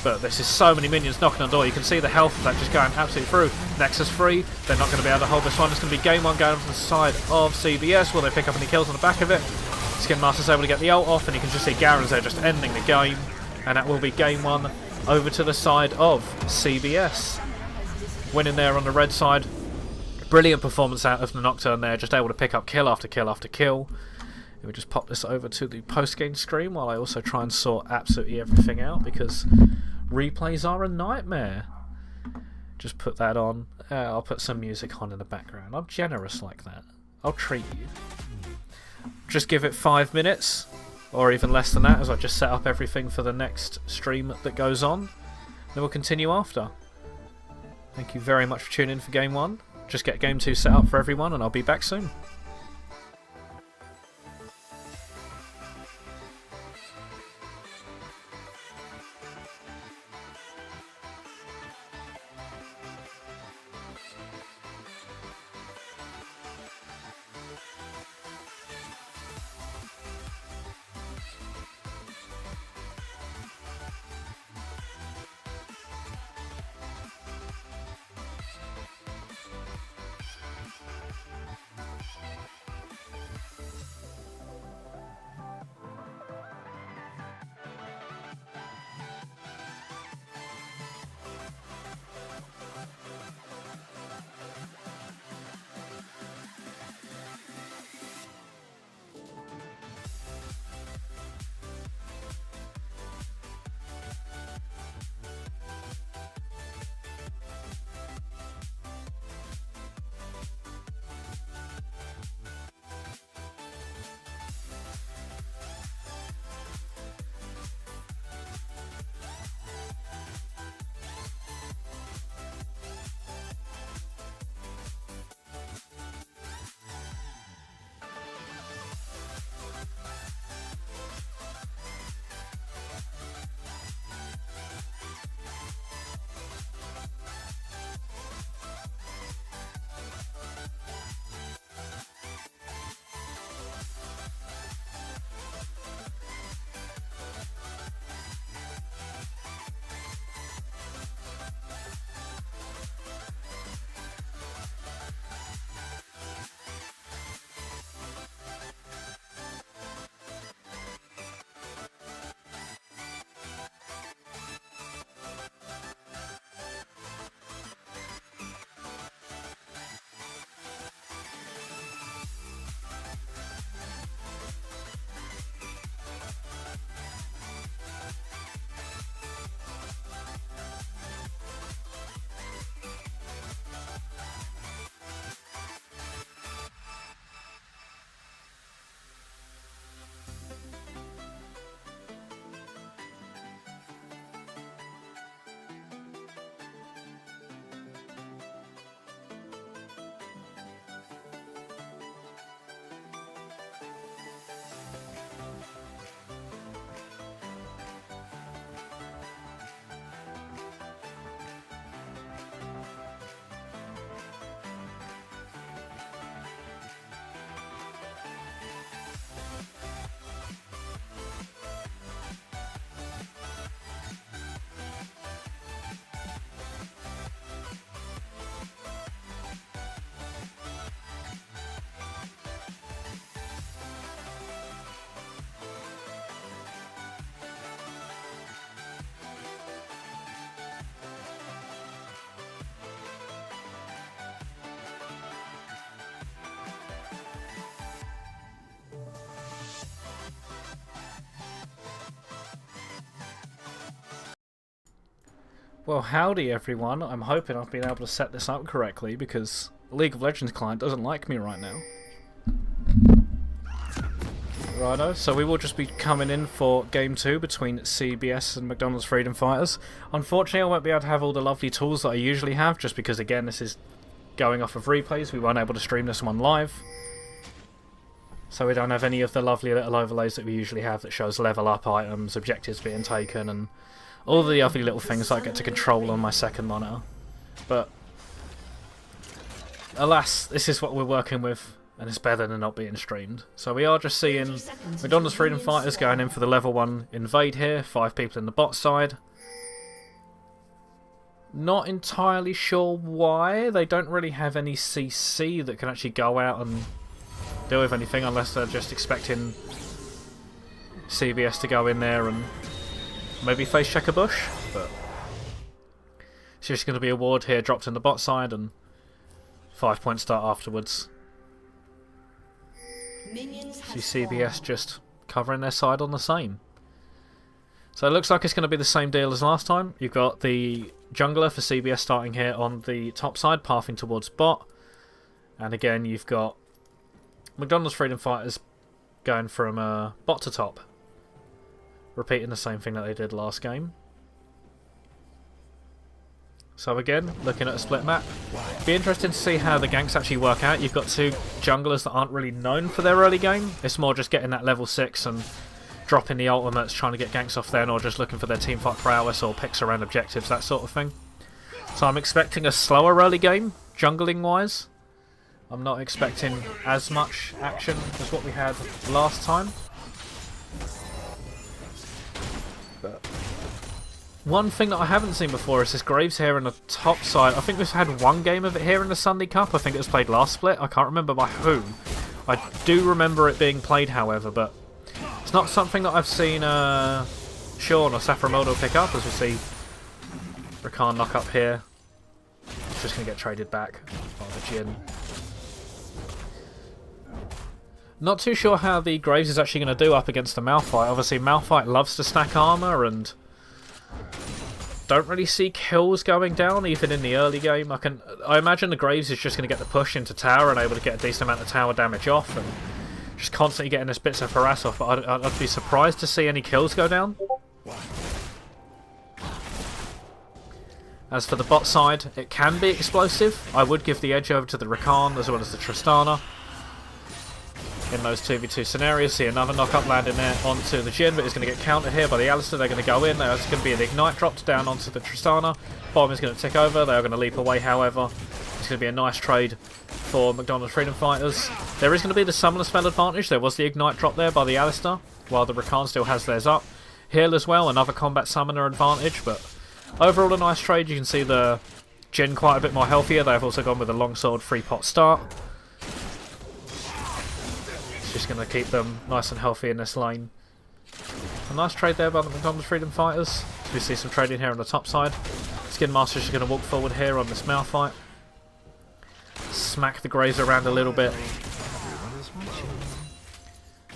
but this is so many minions knocking on the door. You can see the health of that just going absolutely through. Nexus free. They're not going to be able to hold this one. It's going to be game 1 going over to the side of CBS. Will they pick up any kills on the back of it? Skin Master's able to get the ult off, and you can just see Garen's there just ending the game, and that will be game 1 over to the side of CBS. Winning there on the red side. Brilliant performance out of the Nocturne there, just able to pick up kill after kill after kill. Let me just pop this over to the post-game screen while I also try and sort absolutely everything out, because replays are a nightmare. Just put that on. I'll put some music on in the background. I'm generous like that. I'll treat you. Just give it 5 minutes, or even less than that, as I just set up everything for the next stream that goes on. Then we'll continue after. Thank you very much for tuning in for game 1. Just get game 2 set up for everyone, and I'll be back soon. Well, howdy everyone. I'm hoping I've been able to set this up correctly because League of Legends client doesn't like me right now. Righto, so we will just be coming in for Game 2 between CBS and McDonald's Freedom Fighters. Unfortunately, I won't be able to have all the lovely tools that I usually have, just because, again, this is going off of replays. We weren't able to stream this one live. So we don't have any of the lovely little overlays that we usually have that shows level up items, objectives being taken, and all the other little things that I get to control on my second monitor. But alas, this is what we're working with, and it's better than not being streamed. So we are just seeing McDonald's Freedom Fighters going in for the level 1 invade here, 5 people in the bot side. Not entirely sure why. They don't really have any CC that can actually go out and deal with anything, unless they're just expecting CBS to go in there and maybe face check a bush, but it's just going to be a ward here dropped in the bot side and 5-point start afterwards. See CBS just covering their side on the same. So it looks like it's going to be the same deal as last time. You've got the jungler for CBS starting here on the top side, pathing towards bot. And again, you've got McDonald's Freedom Fighters going from bot to top, repeating the same thing that they did last game. So again, looking at a split map. Be interesting to see how the ganks actually work out. You've got two junglers that aren't really known for their early game. It's more just getting that level 6 and dropping the ultimates, trying to get ganks off then, or just looking for their teamfight prowess or picks around objectives, that sort of thing. So I'm expecting a slower early game, jungling wise. I'm not expecting as much action as what we had last time. But one thing that I haven't seen before is this Graves here on the top side. I think we've had one game of it here in the Sunday Cup. I think it was played last split. I can't remember by whom. I do remember it being played, however, but it's not something that I've seen Sean or Saframodo pick up, as we see Rakan knock up here. It's just going to get traded back by the Jhin. Not too sure how the Graves is actually going to do up against the Malphite. Obviously, Malphite loves to stack armor and don't really see kills going down even in the early game. I imagine the Graves is just going to get the push into tower and able to get a decent amount of tower damage off and just constantly getting this bits of harass off, but I'd be surprised to see any kills go down. As for the bot side, it can be explosive. I would give the edge over to the Rakan as well as the Tristana in those 2v2 scenarios. See another knock-up landing there onto the Jhin, but it's going to get countered here by the Alistar. They're going to go in. There's going to be an ignite dropped down onto the Tristana. Bomb is going to tick over. They are going to leap away, however. It's going to be a nice trade for McDonald's Freedom Fighters. There is going to be the summoner spell advantage. There was the ignite drop there by the Alistar, while the Rakan still has theirs up. Heal as well, another combat summoner advantage, but overall a nice trade. You can see the Jhin quite a bit more healthier. They've also gone with a longsword 3-pot start. Just going to keep them nice and healthy in this lane. A nice trade there by the McDonald's Freedom Fighters. So we see some trading here on the top side. Skin Master's just going to walk forward here on this Malphite. Smack the Graves around a little bit.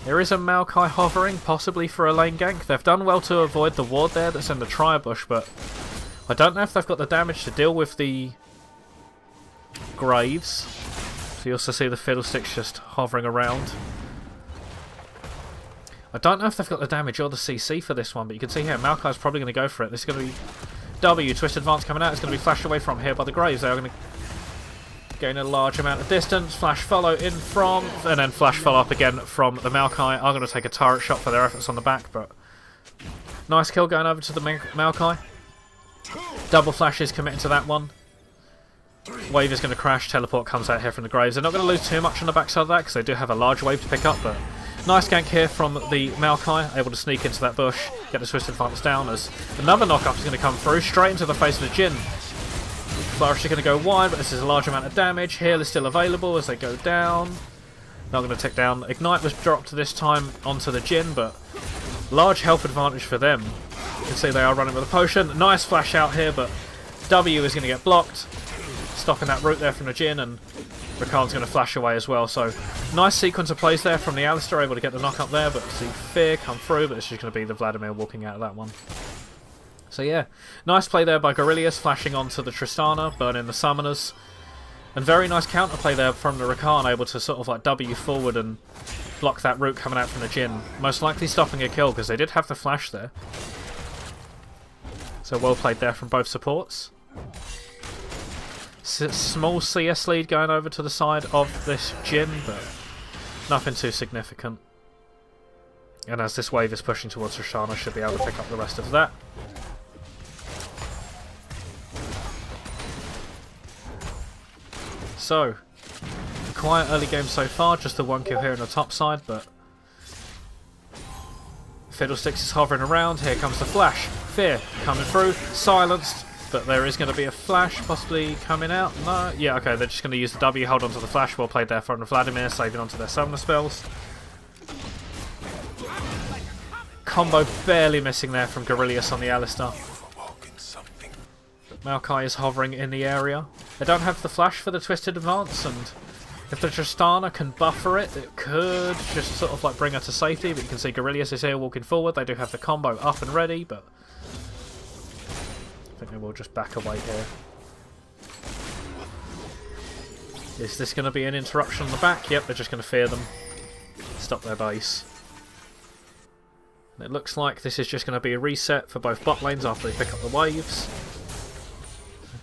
There is a Maokai hovering, possibly for a lane gank. They've done well to avoid the ward there that's in the Tribush, but I don't know if they've got the damage to deal with the Graves. So you also see the Fiddlesticks just hovering around. I don't know if they've got the damage or the CC for this one, but you can see here, Maokai's probably going to go for it. This is going to be W, Twist Advance coming out. It's going to be flashed away from here by the Graves. They are going to gain a large amount of distance. Flash follow in from, and then flash follow up again from the Maokai. I'm going to take a turret shot for their efforts on the back, but nice kill going over to the Maokai. Double flashes committing to that one. Wave is going to crash. Teleport comes out here from the Graves. They're not going to lose too much on the backside of that because they do have a large wave to pick up, but nice gank here from the Maokai, able to sneak into that bush, get the Twisted Advance down as another knock-up is going to come through, straight into the face of the Jhin. Flourish is going to go wide, but this is a large amount of damage. Heal is still available as they go down. Not going to tick down. Ignite was dropped this time onto the Jhin, but large health advantage for them. You can see they are running with a potion. Nice flash out here, but W is going to get blocked, stopping that route there from the Jhin, and Rakan's going to flash away as well. So nice sequence of plays there from the Alistar, able to get the knock up there, but see Fear come through, but it's just going to be the Vladimir walking out of that one. So yeah, nice play there by Gorilius, flashing onto the Tristana, burning the summoners. And very nice counterplay there from the Rakan, able to sort of like W forward and block that root coming out from the Jhin. Most likely stopping a kill because they did have the flash there. So well played there from both supports. Small CS lead going over to the side of this Jhin, but nothing too significant. And as this wave is pushing towards Tristana, should be able to pick up the rest of that. So, a quiet early game so far, just the 1 kill here on the top side, but Fiddlesticks is hovering around. Here comes the flash. Fear coming through, silenced, but there is going to be a flash possibly coming out. No, yeah, okay, they're just going to use the W, hold onto the flash. Well played there from Vladimir, saving onto their summoner spells. Combo barely missing there from Gorilius on the Alistar. Maokai is hovering in the area. They don't have the flash for the Twisted Advance, and if the Tristana can buffer it, it could just sort of like bring her to safety, but you can see Gorilius is here walking forward. They do have the combo up and ready, but I think they will just back away here. Is this going to be an interruption on the back? Yep, they're just going to fear them. Stop their base. And it looks like this is just going to be a reset for both bot lanes after they pick up the waves.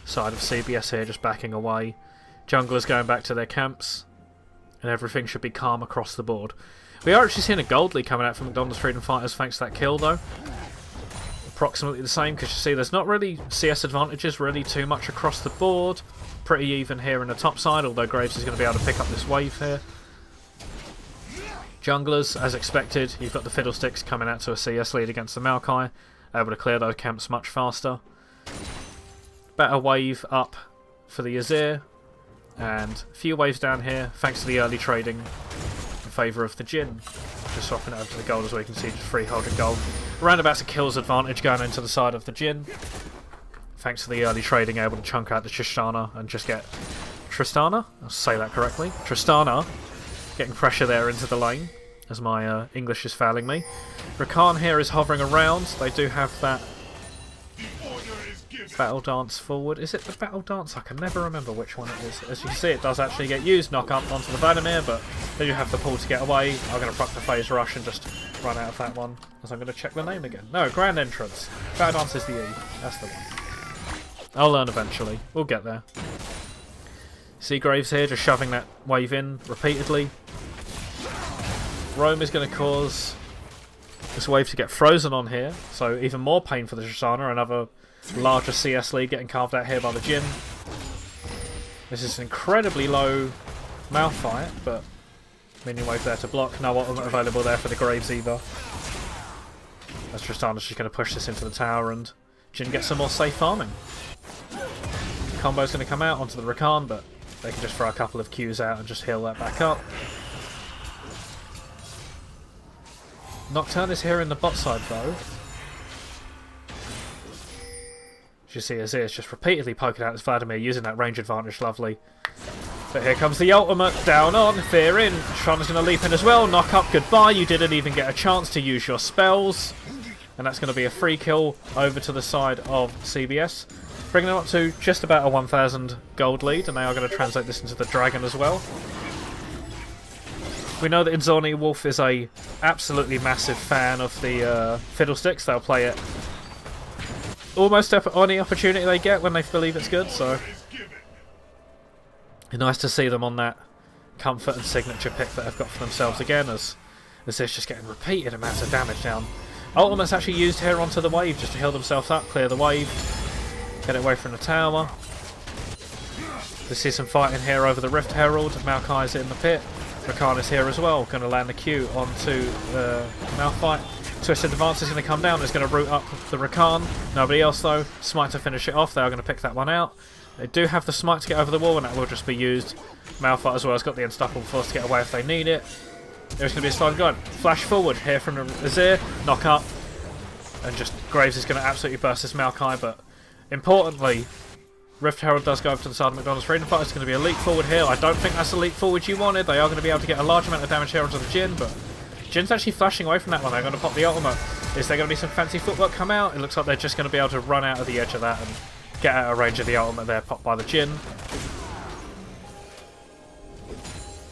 Side of CBS here just backing away. Junglers going back to their camps. And everything should be calm across the board. We are actually seeing a gold lead coming out from McDonald's Freedom Fighters thanks to that kill though. Approximately the same, because you see there's not really CS advantages really too much across the board. Pretty even here in the top side, although Graves is going to be able to pick up this wave here. Junglers, as expected, you've got the Fiddlesticks coming out to a CS lead against the Maokai, able to clear those camps much faster. Better wave up for the Azir, and a few waves down here, thanks to the early trading in favour of the Jhin. Just swapping it over to the gold as we can see, just free holding gold. Roundabouts a kills advantage going into the side of the Jhin. Thanks to the early trading, able to chunk out the Tristana and just get Tristana, I'll say that correctly, Tristana getting pressure there into the lane, as my English is failing me. Rakan here is hovering around. They do have that battle dance forward. Is it the battle dance? I can never remember which one it is. As you can see, it does actually get used. Knock up onto the Vladimir, but they do have the pull to get away. I'm going to proc the phase rush and just run out of that one, as I'm going to check the name again. No, Grand Entrance. Battle dance is the E. That's the one. I'll learn eventually. We'll get there. See Graves here just shoving that wave in repeatedly. Roam is going to cause this wave to get frozen on here, so even more pain for the Tristana. Another larger CS lead getting carved out here by the Jhin. This is an incredibly low Malphite, but minion wave there to block. No ultimate available there for the Graves either. As Tristana's just going to push this into the tower and Jhin gets some more safe farming. Combo's going to come out onto the Rakan, but they can just throw a couple of Qs out and just heal that back up. Nocturne is here in the bot side though. As you see, Azir is just repeatedly poking out his Vladimir, using that range advantage, lovely. But here comes the ultimate, down on, fear in. Trana's going to leap in as well, knock up, goodbye, you didn't even get a chance to use your spells. And that's going to be a free kill over to the side of CBS. Bringing them up to just about a 1,000 gold lead, and they are going to translate this into the Dragon as well. We know that Inzorni Wolf is a absolutely massive fan of the Fiddlesticks. They'll play it almost any opportunity they get when they believe it's good, so nice to see them on that comfort and signature pick that they've got for themselves again, as this is just getting repeated amounts of damage down. Ultimate's actually used here onto the wave just to heal themselves up, clear the wave, get it away from the tower. We see some fighting here over the Rift Herald. Maokai's in the pit. Rakan is here as well, going to land the Q onto the Malphite. Twisted Advance is going to come down, it's going to root up the Rakan. Nobody else though. Smite to finish it off, they are going to pick that one out. They do have the Smite to get over the wall, and that will just be used. Malphite as well has got the Unstoppable Force to get away if they need it. There's going to be a slide going. Flash forward here from the Azir, knock up, and just Graves is going to absolutely burst this Maokai, but importantly, Rift Herald does go over to the side of McDonald's Freedom Fighter. It's going to be a leap forward here. I don't think that's the leap forward you wanted. They are going to be able to get a large amount of damage here onto the Jhin, but Jin's actually flashing away from that one. They're going to pop the ultimate. Is there going to be some fancy footwork come out? It looks like they're just going to be able to run out of the edge of that and get out of range of the ultimate there, popped by the Jhin.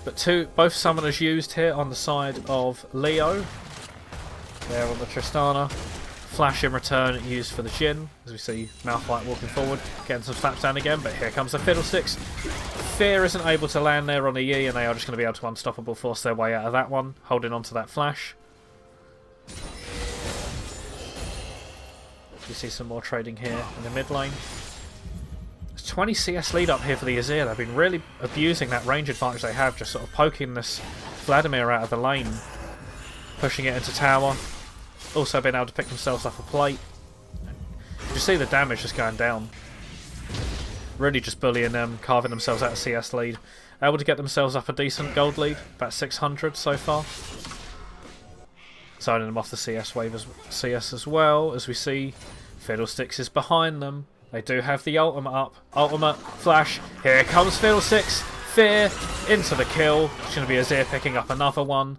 But both summoners used here on the side of Leo. There on the Tristana. Flash in return used for the Jhin, as we see Malphite walking forward, getting some slaps down again, but here comes the Fiddlesticks. Fear isn't able to land there on the E, and they are just going to be able to unstoppable force their way out of that one, holding on to that Flash. You see some more trading here in the mid lane. There's 20 CS lead up here for the Azir. They've been really abusing that range advantage they have, just sort of poking this Vladimir out of the lane, pushing it into tower. Also being able to pick themselves up a plate. You see the damage just going down. Really just bullying them, carving themselves out of CS lead. Able to get themselves up a decent gold lead, about 600 so far. Zoning them off the CS wave as well, as we see Fiddlesticks is behind them. They do have the ultimate up. Ultimate, flash, here comes Fiddlesticks. Fear, into the kill. It's going to be Azir picking up another one.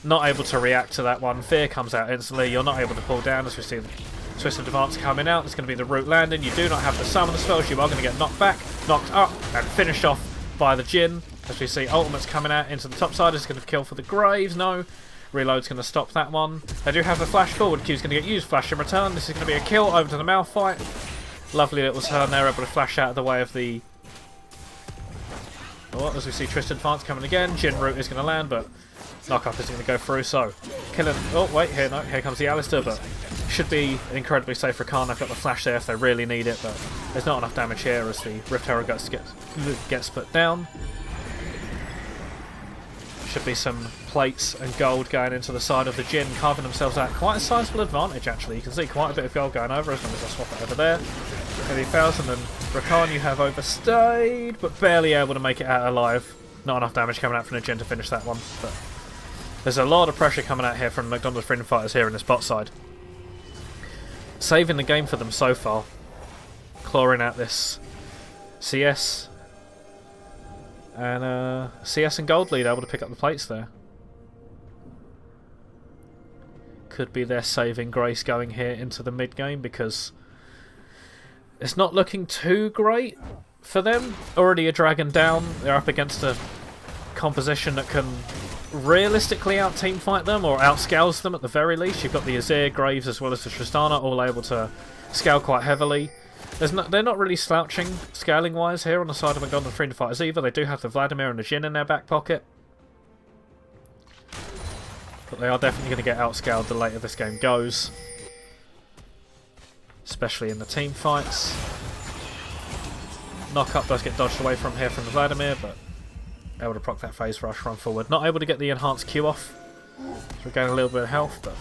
Not able to react to that one. Fear comes out instantly. You're not able to pull down, as we see the Twist of Advance coming out. It's going to be the root landing. You do not have the summoner spells. You are going to get knocked back, knocked up, and finished off by the Jhin. As we see ultimates coming out into the top side. It's going to kill for the Graves. No. Reload's going to stop that one. They do have the flash forward. Q's going to get used. Flash in return. This is going to be a kill over to the Malphite. Lovely little turn there. Able to flash out of the way of the... Oh, as we see Twisted Advance coming again. Jhin root is going to land, but knock-up isn't going to go through. So, killing... Oh, wait. Here comes the Alistair, but should be incredibly safe for Khan. They've got the flash there if they really need it, but there's not enough damage here as the Rift Herald gets put down. Should be some plates and gold going into the side of the Jhin, carving themselves out quite a sizable advantage actually. You can see quite a bit of gold going over as long as I swap it over there. 30,000, and Rakan you have overstayed, but barely able to make it out alive. Not enough damage coming out from the Jhin to finish that one, but there's a lot of pressure coming out here from McDonald's Freedom Fighters here in this bot side. Saving the game for them so far. Clawing out this CS. And CS and gold lead able to pick up the plates there. Could be their saving grace going here into the mid game, because it's not looking too great for them. Already a dragon down. They're up against a composition that can realistically out team fight them, or outscales them at the very least. You've got the Azir, Graves as well as the Tristana all able to scale quite heavily. They're not really slouching scaling wise here on the side of McDonald's Freedom Fighters either. They do have the Vladimir and the Jhin in their back pocket, but they are definitely going to get outscaled the later this game goes, especially in the team fights. Knock-up does get dodged away from here from the Vladimir, but able to proc that phase rush, run forward. Not able to get the enhanced Q off, so we're getting a little bit of health, but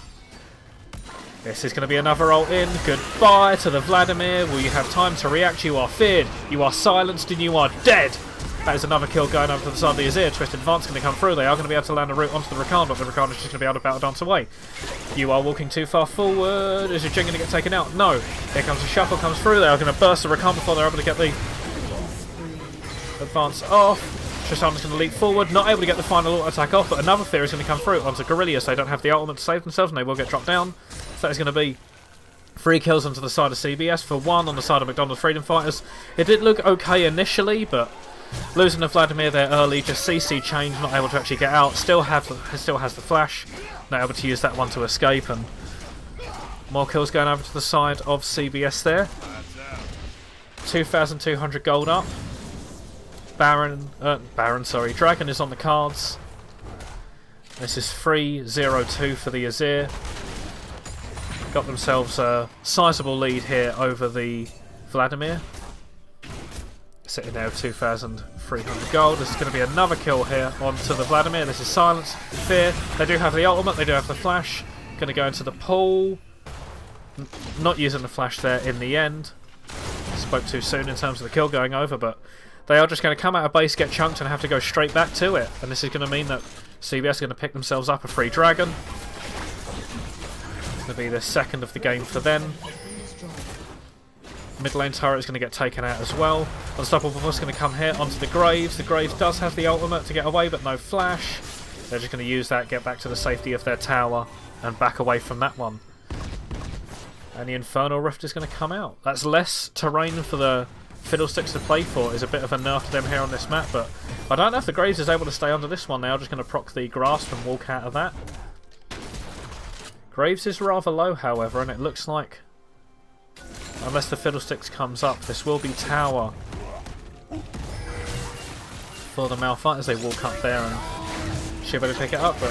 this is going to be another ult in. Goodbye to the Vladimir. Will you have time to react? You are feared, you are silenced, and you are dead. That is another kill going over to the side of the Azir. Twisted Advance going to come through. They are going to be able to land a route onto the Rakan, but the Rakan is just going to be able to battle dance away. You are walking too far forward. Is your Jhin going to get taken out? No. Here comes the shuffle, comes through. They are going to burst the Rakan before they're able to get the advance off. Tristana's going to leap forward, not able to get the final auto attack off, but another fear is going to come through onto Guerrilla, so they don't have the ultimate to save themselves, and they will get dropped down. So that is going to be 3 kills onto the side of CBS for 1 on the side of McDonald's Freedom Fighters. It did look okay initially, but losing the Vladimir there early, just CC change, not able to actually get out. Still has the flash, not able to use that one to escape, and more kills going over to the side of CBS there. 2,200 gold up. Dragon is on the cards. This is 3-0-2 for the Azir. Got themselves a sizable lead here over the Vladimir. Sitting there with 2,300 gold. This is going to be another kill here onto the Vladimir. This is Silence, Fear. They do have the ultimate, they do have the flash. Going to go into the pool. Not using the flash there in the end. Spoke too soon in terms of the kill going over, but they are just going to come out of base, get chunked, and have to go straight back to it. And this is going to mean that CBS are going to pick themselves up a free dragon. It's going to be the second of the game for them. Mid lane turret is going to get taken out as well. Unstoppable Force is going to come here onto the Graves. The Graves does have the ultimate to get away, but no flash. They're just going to use that, get back to the safety of their tower. and back away from that one. And the Infernal Rift is going to come out. That's less terrain for the Fiddlesticks to play for. Is a bit of a nerf to them here on this map, but I don't know if the Graves is able to stay under this one. They are just going to proc the Grasp and walk out of that. Graves is rather low, however, and it looks like, unless the Fiddlesticks comes up, this will be tower for the Malphite as they walk up there, and should be able to pick it up, but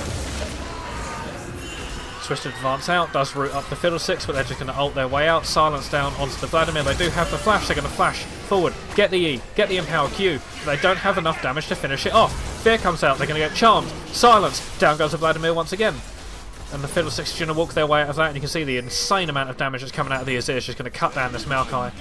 Twisted Advance out, does root up the Fiddlesticks, but they're just going to ult their way out. Silence down onto the Vladimir. They do have the flash, they're going to flash forward, get the E, get the Empower Q, but they don't have enough damage to finish it off. Fear comes out, they're going to get charmed. Silence, down goes the Vladimir once again. And the Fiddlesticks are going to walk their way out of that, and you can see the insane amount of damage that's coming out of the Azir. It's just going to cut down this Maokai.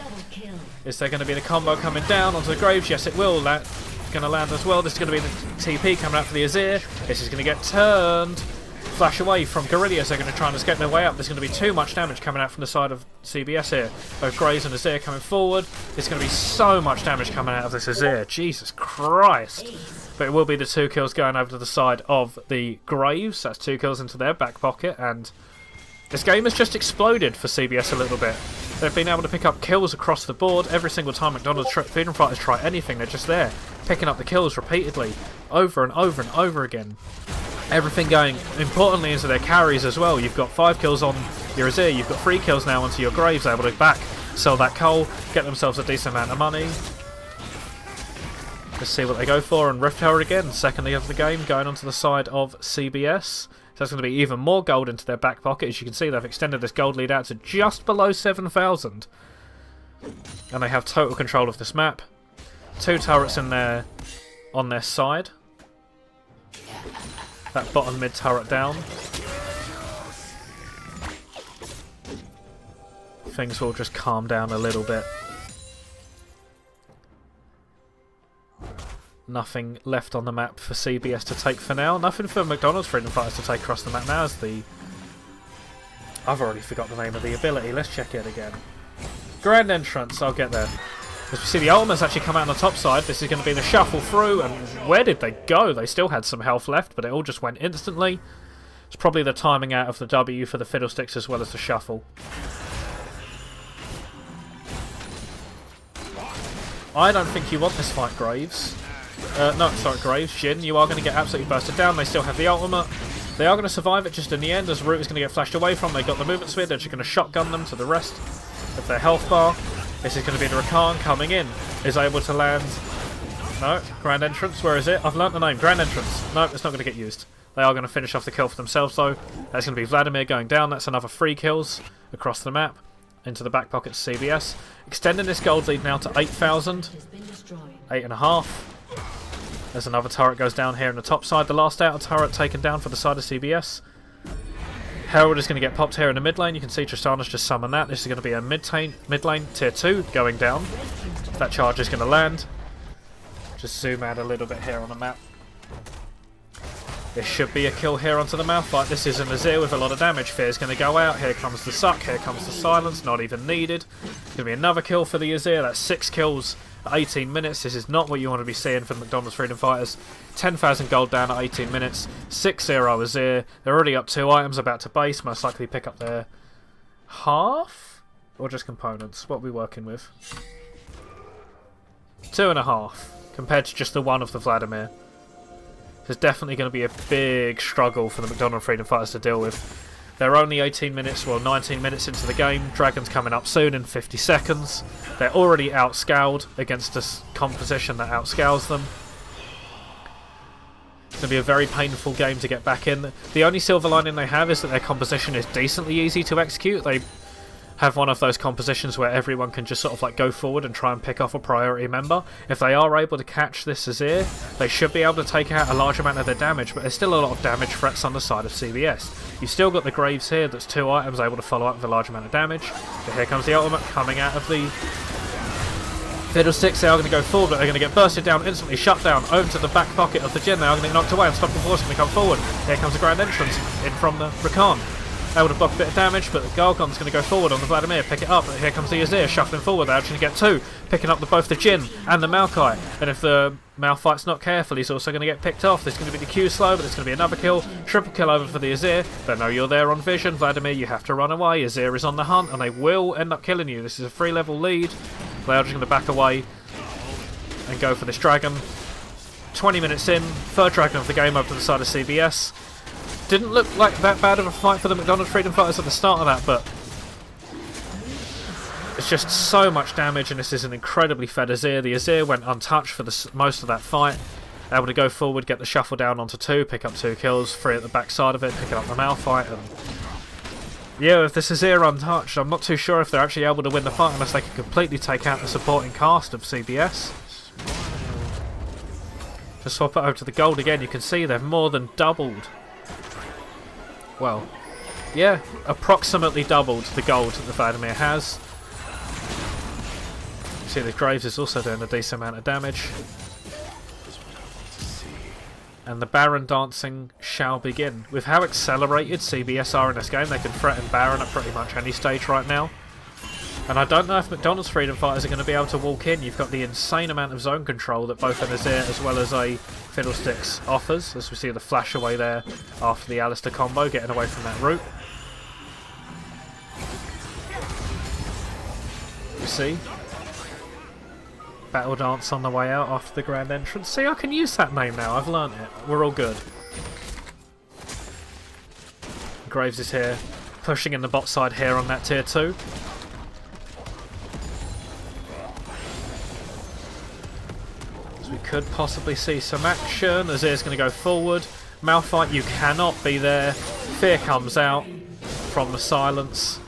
Is there going to be the combo coming down onto the Graves? Yes, it will. That's going to land as well. This is going to be the TP coming out for the Azir. This is going to get turned. Flash away from Guerrillas. They're going to try and escape their way up. There's going to be too much damage coming out from the side of CBS here. Both Graves and Azir coming forward. There's going to be so much damage coming out of this Azir. Jesus Christ. But it will be the 2 kills going over to the side of the Graves. That's 2 kills into their back pocket. And this game has just exploded for CBS a little bit. They've been able to pick up kills across the board. Every single time McDonald's Freedom Fighters try anything, they're just there, picking up the kills repeatedly, over and over and over again. Everything going importantly into their carries as well. You've got 5 kills on your Azir, you've got 3 kills now onto your Graves, able to back sell that coal, get themselves a decent amount of money. Let's see what they go for, and Rift Tower again, second of the game, going onto the side of CBS. So that's going to be even more gold into their back pocket. As you can see, they've extended this gold lead out to just below 7,000. And they have total control of this map. 2 turrets in there on their side. That bottom mid turret down. Things will just calm down a little bit. Nothing left on the map for CBS to take for now. Nothing for McDonald's Freedom Fighters to take across the map now as the... I've already forgot the name of the ability. Let's check it again. Grand Entrance. I'll get there. As we see, the ultimates actually come out on the top side. This is going to be the shuffle through, and where did they go? They still had some health left, but it all just went instantly. It's probably the timing out of the W for the Fiddlesticks as well as the shuffle. I don't think you want this fight, Graves. No, sorry, Graves. Jhin, you are going to get absolutely bursted down. They still have the ultimate. They are going to survive it just in the end, as Root is going to get flashed away from. They got the movement speed. They're just going to shotgun them to the rest of their health bar. This is going to be the Rakan coming in. Is able to land... No, Grand Entrance. Where is it? I've learnt the name. Grand Entrance. No, it's not going to get used. They are going to finish off the kill for themselves, though. That's going to be Vladimir going down. That's another 3 kills across the map. Into the back pocket to CBS. Extending this gold lead now to 8,000. 8.5. There's another turret goes down here on the top side. The last outer turret taken down for the side of CBS. Herald is going to get popped here in the mid lane. You can see Tristana's just summoned that. This is going to be a mid lane tier 2 going down. That charge is going to land. Just zoom out a little bit here on the map. There should be a kill here onto the Malphite. This is an Azir with a lot of damage. Fear's going to go out. Here comes the suck. Here comes the silence. Not even needed. Going to be another kill for the Azir. That's 6 kills at 18 minutes. This is not what you want to be seeing from McDonald's Freedom Fighters. 10,000 gold down at 18 minutes. 6-0 Azir. They're already up 2 items, about to base. Most likely pick up their half? Or just components? What are we working with? 2.5 compared to just the 1 of the Vladimir. There's definitely going to be a big struggle for the McDonald Freedom Fighters to deal with. They're only 18 minutes, well 19 minutes into the game. Dragon's coming up soon in 50 seconds. They're already outscaled against a composition that outscales them. It's going to be a very painful game to get back in. The only silver lining they have is that their composition is decently easy to execute. They have one of those compositions where everyone can just sort of like go forward and try and pick off a priority member. If they are able to catch this Azir, they should be able to take out a large amount of their damage, but there's still a lot of damage threats on the side of CBS. You've still got the Graves here, that's 2 items able to follow up with a large amount of damage. But here comes the ultimate coming out of the Fiddlesticks. They are going to go forward, but they're going to get bursted down instantly, shut down over to the back pocket of the Jhin. They are going to get knocked away, and Stopping Force is going to come forward. Here comes the Grand Entrance in from the Rakan. able to block a bit of damage, but the Gargon's going to go forward on the Vladimir, pick it up, and here comes the Azir shuffling forward. They're actually going to get two, picking up both the Jhin and the Maokai, and if the Malphite's not careful, he's also going to get picked off. There's going to be the Q slow, but there's going to be another kill, triple kill over for the Azir, but no, you're there on vision. Vladimir, you have to run away. Azir is on the hunt, and they will end up killing you. This is a 3-level lead. They are just going to back away and go for this dragon. 20 minutes in, third dragon of the game over to the side of CBS. Didn't look like that bad of a fight for the McDonald's Freedom Fighters at the start of that, but it's just so much damage, and this is an incredibly fed Azir. The Azir went untouched for most of that fight. Able to go forward, get the shuffle down onto 2, pick up 2 kills, 3 at the back side of it, picking up the Malphite. And yeah, with this Azir untouched, I'm not too sure if they're actually able to win the fight unless they can completely take out the supporting cast of CBS. To swap it over to the gold again, you can see they've more than doubled. Well, yeah, approximately doubled the gold that the Vladimir has. You see the Graves is also doing a decent amount of damage. And the Baron dancing shall begin. With how accelerated CBS are in this game, they can threaten Baron at pretty much any stage right now. And I don't know if McDonald's Freedom Fighters are going to be able to walk in. You've got the insane amount of zone control that both an Azir as well as a Fiddlesticks offers, as we see the flash away there after the Alistair combo, getting away from that route. You see? Battle Dance on the way out after the grand entrance. See, I can use that name now, I've learnt it. We're all good. Graves is here, pushing in the bot side here on that tier 2. We could possibly see some action. Azir's going to go forward. Malphite, you cannot be there. Fear comes out from the silence.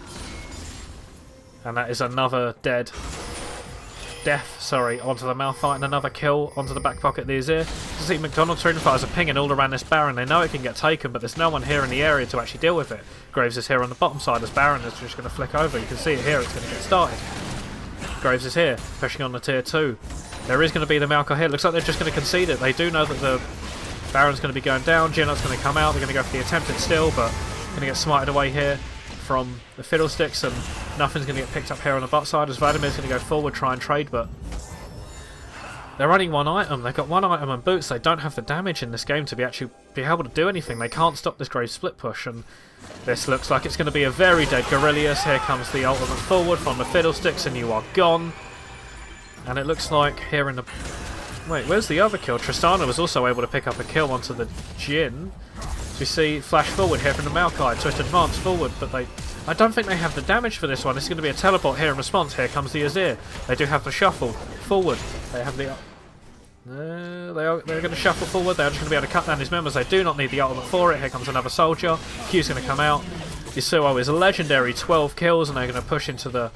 And that is another death, onto the Malphite, and another kill onto the back pocket of the Azir. You see McDonald's Freedom Fighters are pinging all around this Baron. They know it can get taken, but there's no one here in the area to actually deal with it. Graves is here on the bottom side as Baron is just going to flick over. You can see it here, it's going to get started. Graves is here, pushing on the tier 2. There is going to be the Maokai here. Looks like they're just going to concede it. They do know that the Baron's going to be going down. Jinot's going to come out. They're going to go for the attempted steal, but going to get smited away here from the Fiddlesticks, and nothing's going to get picked up here on the bot side as Vladimir's going to go forward, try and trade, but they're running one item. They've got one item and boots. They don't have the damage in this game to be able to do anything. They can't stop this Grave split push, and this looks like it's going to be a very dead Gorilius. Here comes the ultimate forward from the Fiddlesticks, and you are gone. And it looks like here in the... Wait, where's the other kill? Tristana was also able to pick up a kill onto the Jhin. We see flash forward here from the Maokai, twist advance forward, but I don't think they have the damage for this one. It's going to be a teleport here in response. Here comes the Azir. They do have the shuffle forward. They have the... they're going to shuffle forward. They're just going to be able to cut down these members. They do not need the ultimate for it. Here comes another soldier. Q's going to come out. Yasuo is legendary, 12 kills, and they're going to push into the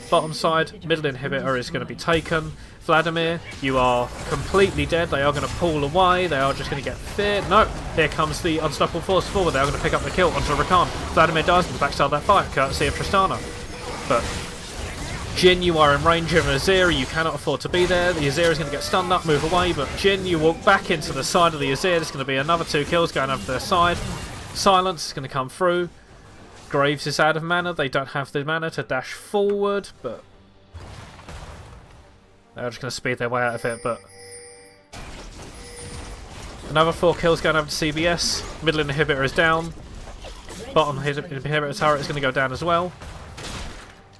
bottom side. Middle inhibitor is going to be taken. Vladimir, you are completely dead. They are going to pull away. They are just going to get feared. No, here comes the Unstoppable Force forward. They are going to pick up the kill onto Rakan. Vladimir dies in the backside of that fight, courtesy of Tristana. But Jhin, you are in range of Azir. You cannot afford to be there. The Azir is going to get stunned up, move away. But Jhin, you walk back into the side of the Azir. There's going to be another 2 kills going over their side. Silence is going to come through. Graves is out of mana. They don't have the mana to dash forward, but they're just going to speed their way out of it. But another 4 kills going over to CBS. Middle inhibitor is down. Bottom inhibitor turret is going to go down as well.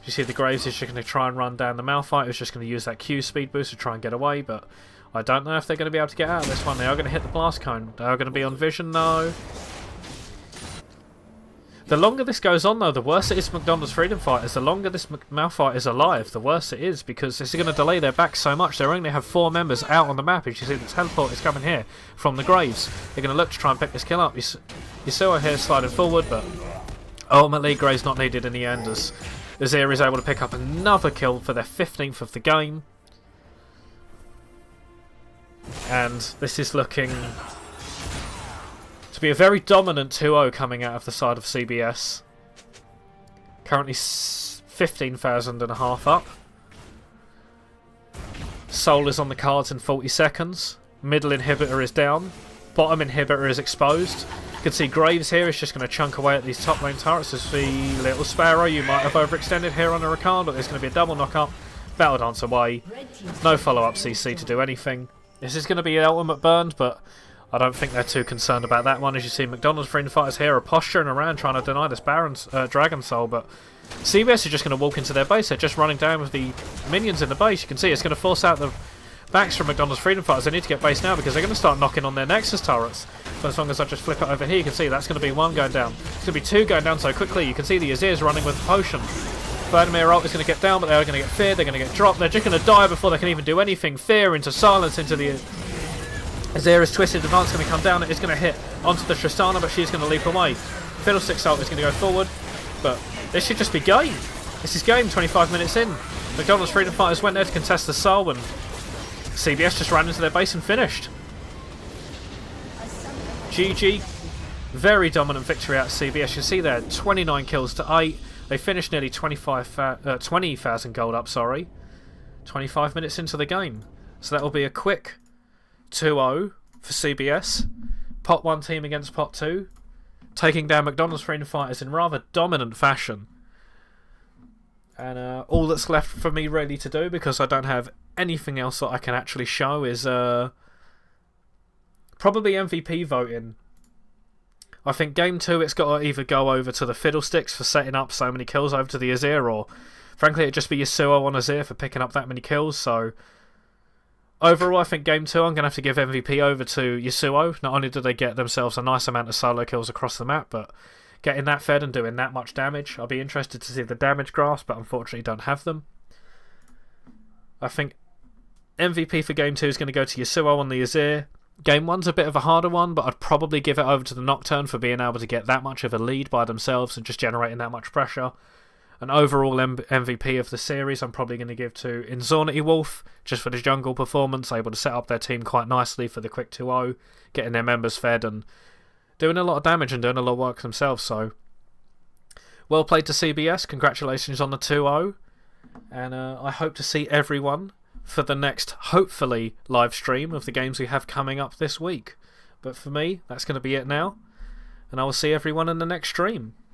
You see the Graves is just going to try and run down the Malphite. Who's just going to use that Q speed boost to try and get away, but I don't know if they're going to be able to get out of this one. They are going to hit the blast cone. They are going to be on vision, no. The longer this goes on, though, the worse it is for McDonald's Freedom Fighters. The longer this Malphite is alive, the worse it is, because it's going to delay their back so much. They only have 4 members out on the map. As you see, the teleport is coming here from the Graves. They're going to look to try and pick this kill up. You saw here sliding forward, but ultimately, Graves not needed in the end, as Azir is able to pick up another kill for their 15th of the game. And this is looking to be a very dominant 2-0 coming out of the side of CBS. Currently 15,000 and a half up. Soul is on the cards in 40 seconds. Middle inhibitor is down. Bottom inhibitor is exposed. can see Graves here is just going to chunk away at these top lane turrets. As the little Sparrow, you might have overextended here on a Rakan, but there's going to be a double knock-up. Battle Dance away. No follow-up CC to do anything. This is going to be ultimate burned, but I don't think they're too concerned about that one. As you see, McDonald's freedom fighters here are posturing around trying to deny this Baron's Dragon Soul, but CBS are just going to walk into their base. They're just running down with the minions in the base. You can see it's going to force out the backs from McDonald's freedom fighters. They need to get base now because they're going to start knocking on their Nexus turrets. But as long as I just flip it over here, you can see that's going to be one going down. It's going to be two going down so quickly. You can see the Azir's running with potion. Vladimir ult is going to get down, but they're going to get feared. They're going to get dropped. They're just going to die before they can even do anything. Fear into silence into the Azir is twisted. The knight's going to come down. It is going to hit onto the Tristana, but she's going to leap away. Fiddlestick's ult is going to go forward, but this should just be game. This is game 25 minutes in. McDonald's freedom fighters went there to contest the soul, and CBS just ran into their base and finished. GG. Very dominant victory out of CBS. You see there, 29 kills to 8. They finished nearly 20,000 gold up, sorry. 25 minutes into the game. So that will be a quick 2-0 for CBS. Pot 1 team against Pot 2. Taking down McDonald's freedom fighters in rather dominant fashion. And all that's left for me really to do, because I don't have anything else that I can actually show, is probably MVP voting. I think game 2 it's got to either go over to the Fiddlesticks for setting up so many kills over to the Azir, or frankly it'd just be Yasuo on Azir for picking up that many kills. So overall I think game 2 I'm going to have to give MVP over to Yasuo. Not only did they get themselves a nice amount of solo kills across the map, but getting that fed and doing that much damage. I'll be interested to see the damage graphs, but unfortunately don't have them. I think MVP for game 2 is going to go to Yasuo on the Azir. Game 1's a bit of a harder one, but I'd probably give it over to the Nocturne for being able to get that much of a lead by themselves and just generating that much pressure. An overall MVP of the series I'm probably going to give to Inzornity Wolf, just for his jungle performance, able to set up their team quite nicely for the quick 2-0, getting their members fed and doing a lot of damage and doing a lot of work themselves. So well played to CBS, congratulations on the 2-0, and I hope to see everyone for the next, hopefully, live stream of the games we have coming up this week. But for me, that's going to be it now, and I will see everyone in the next stream.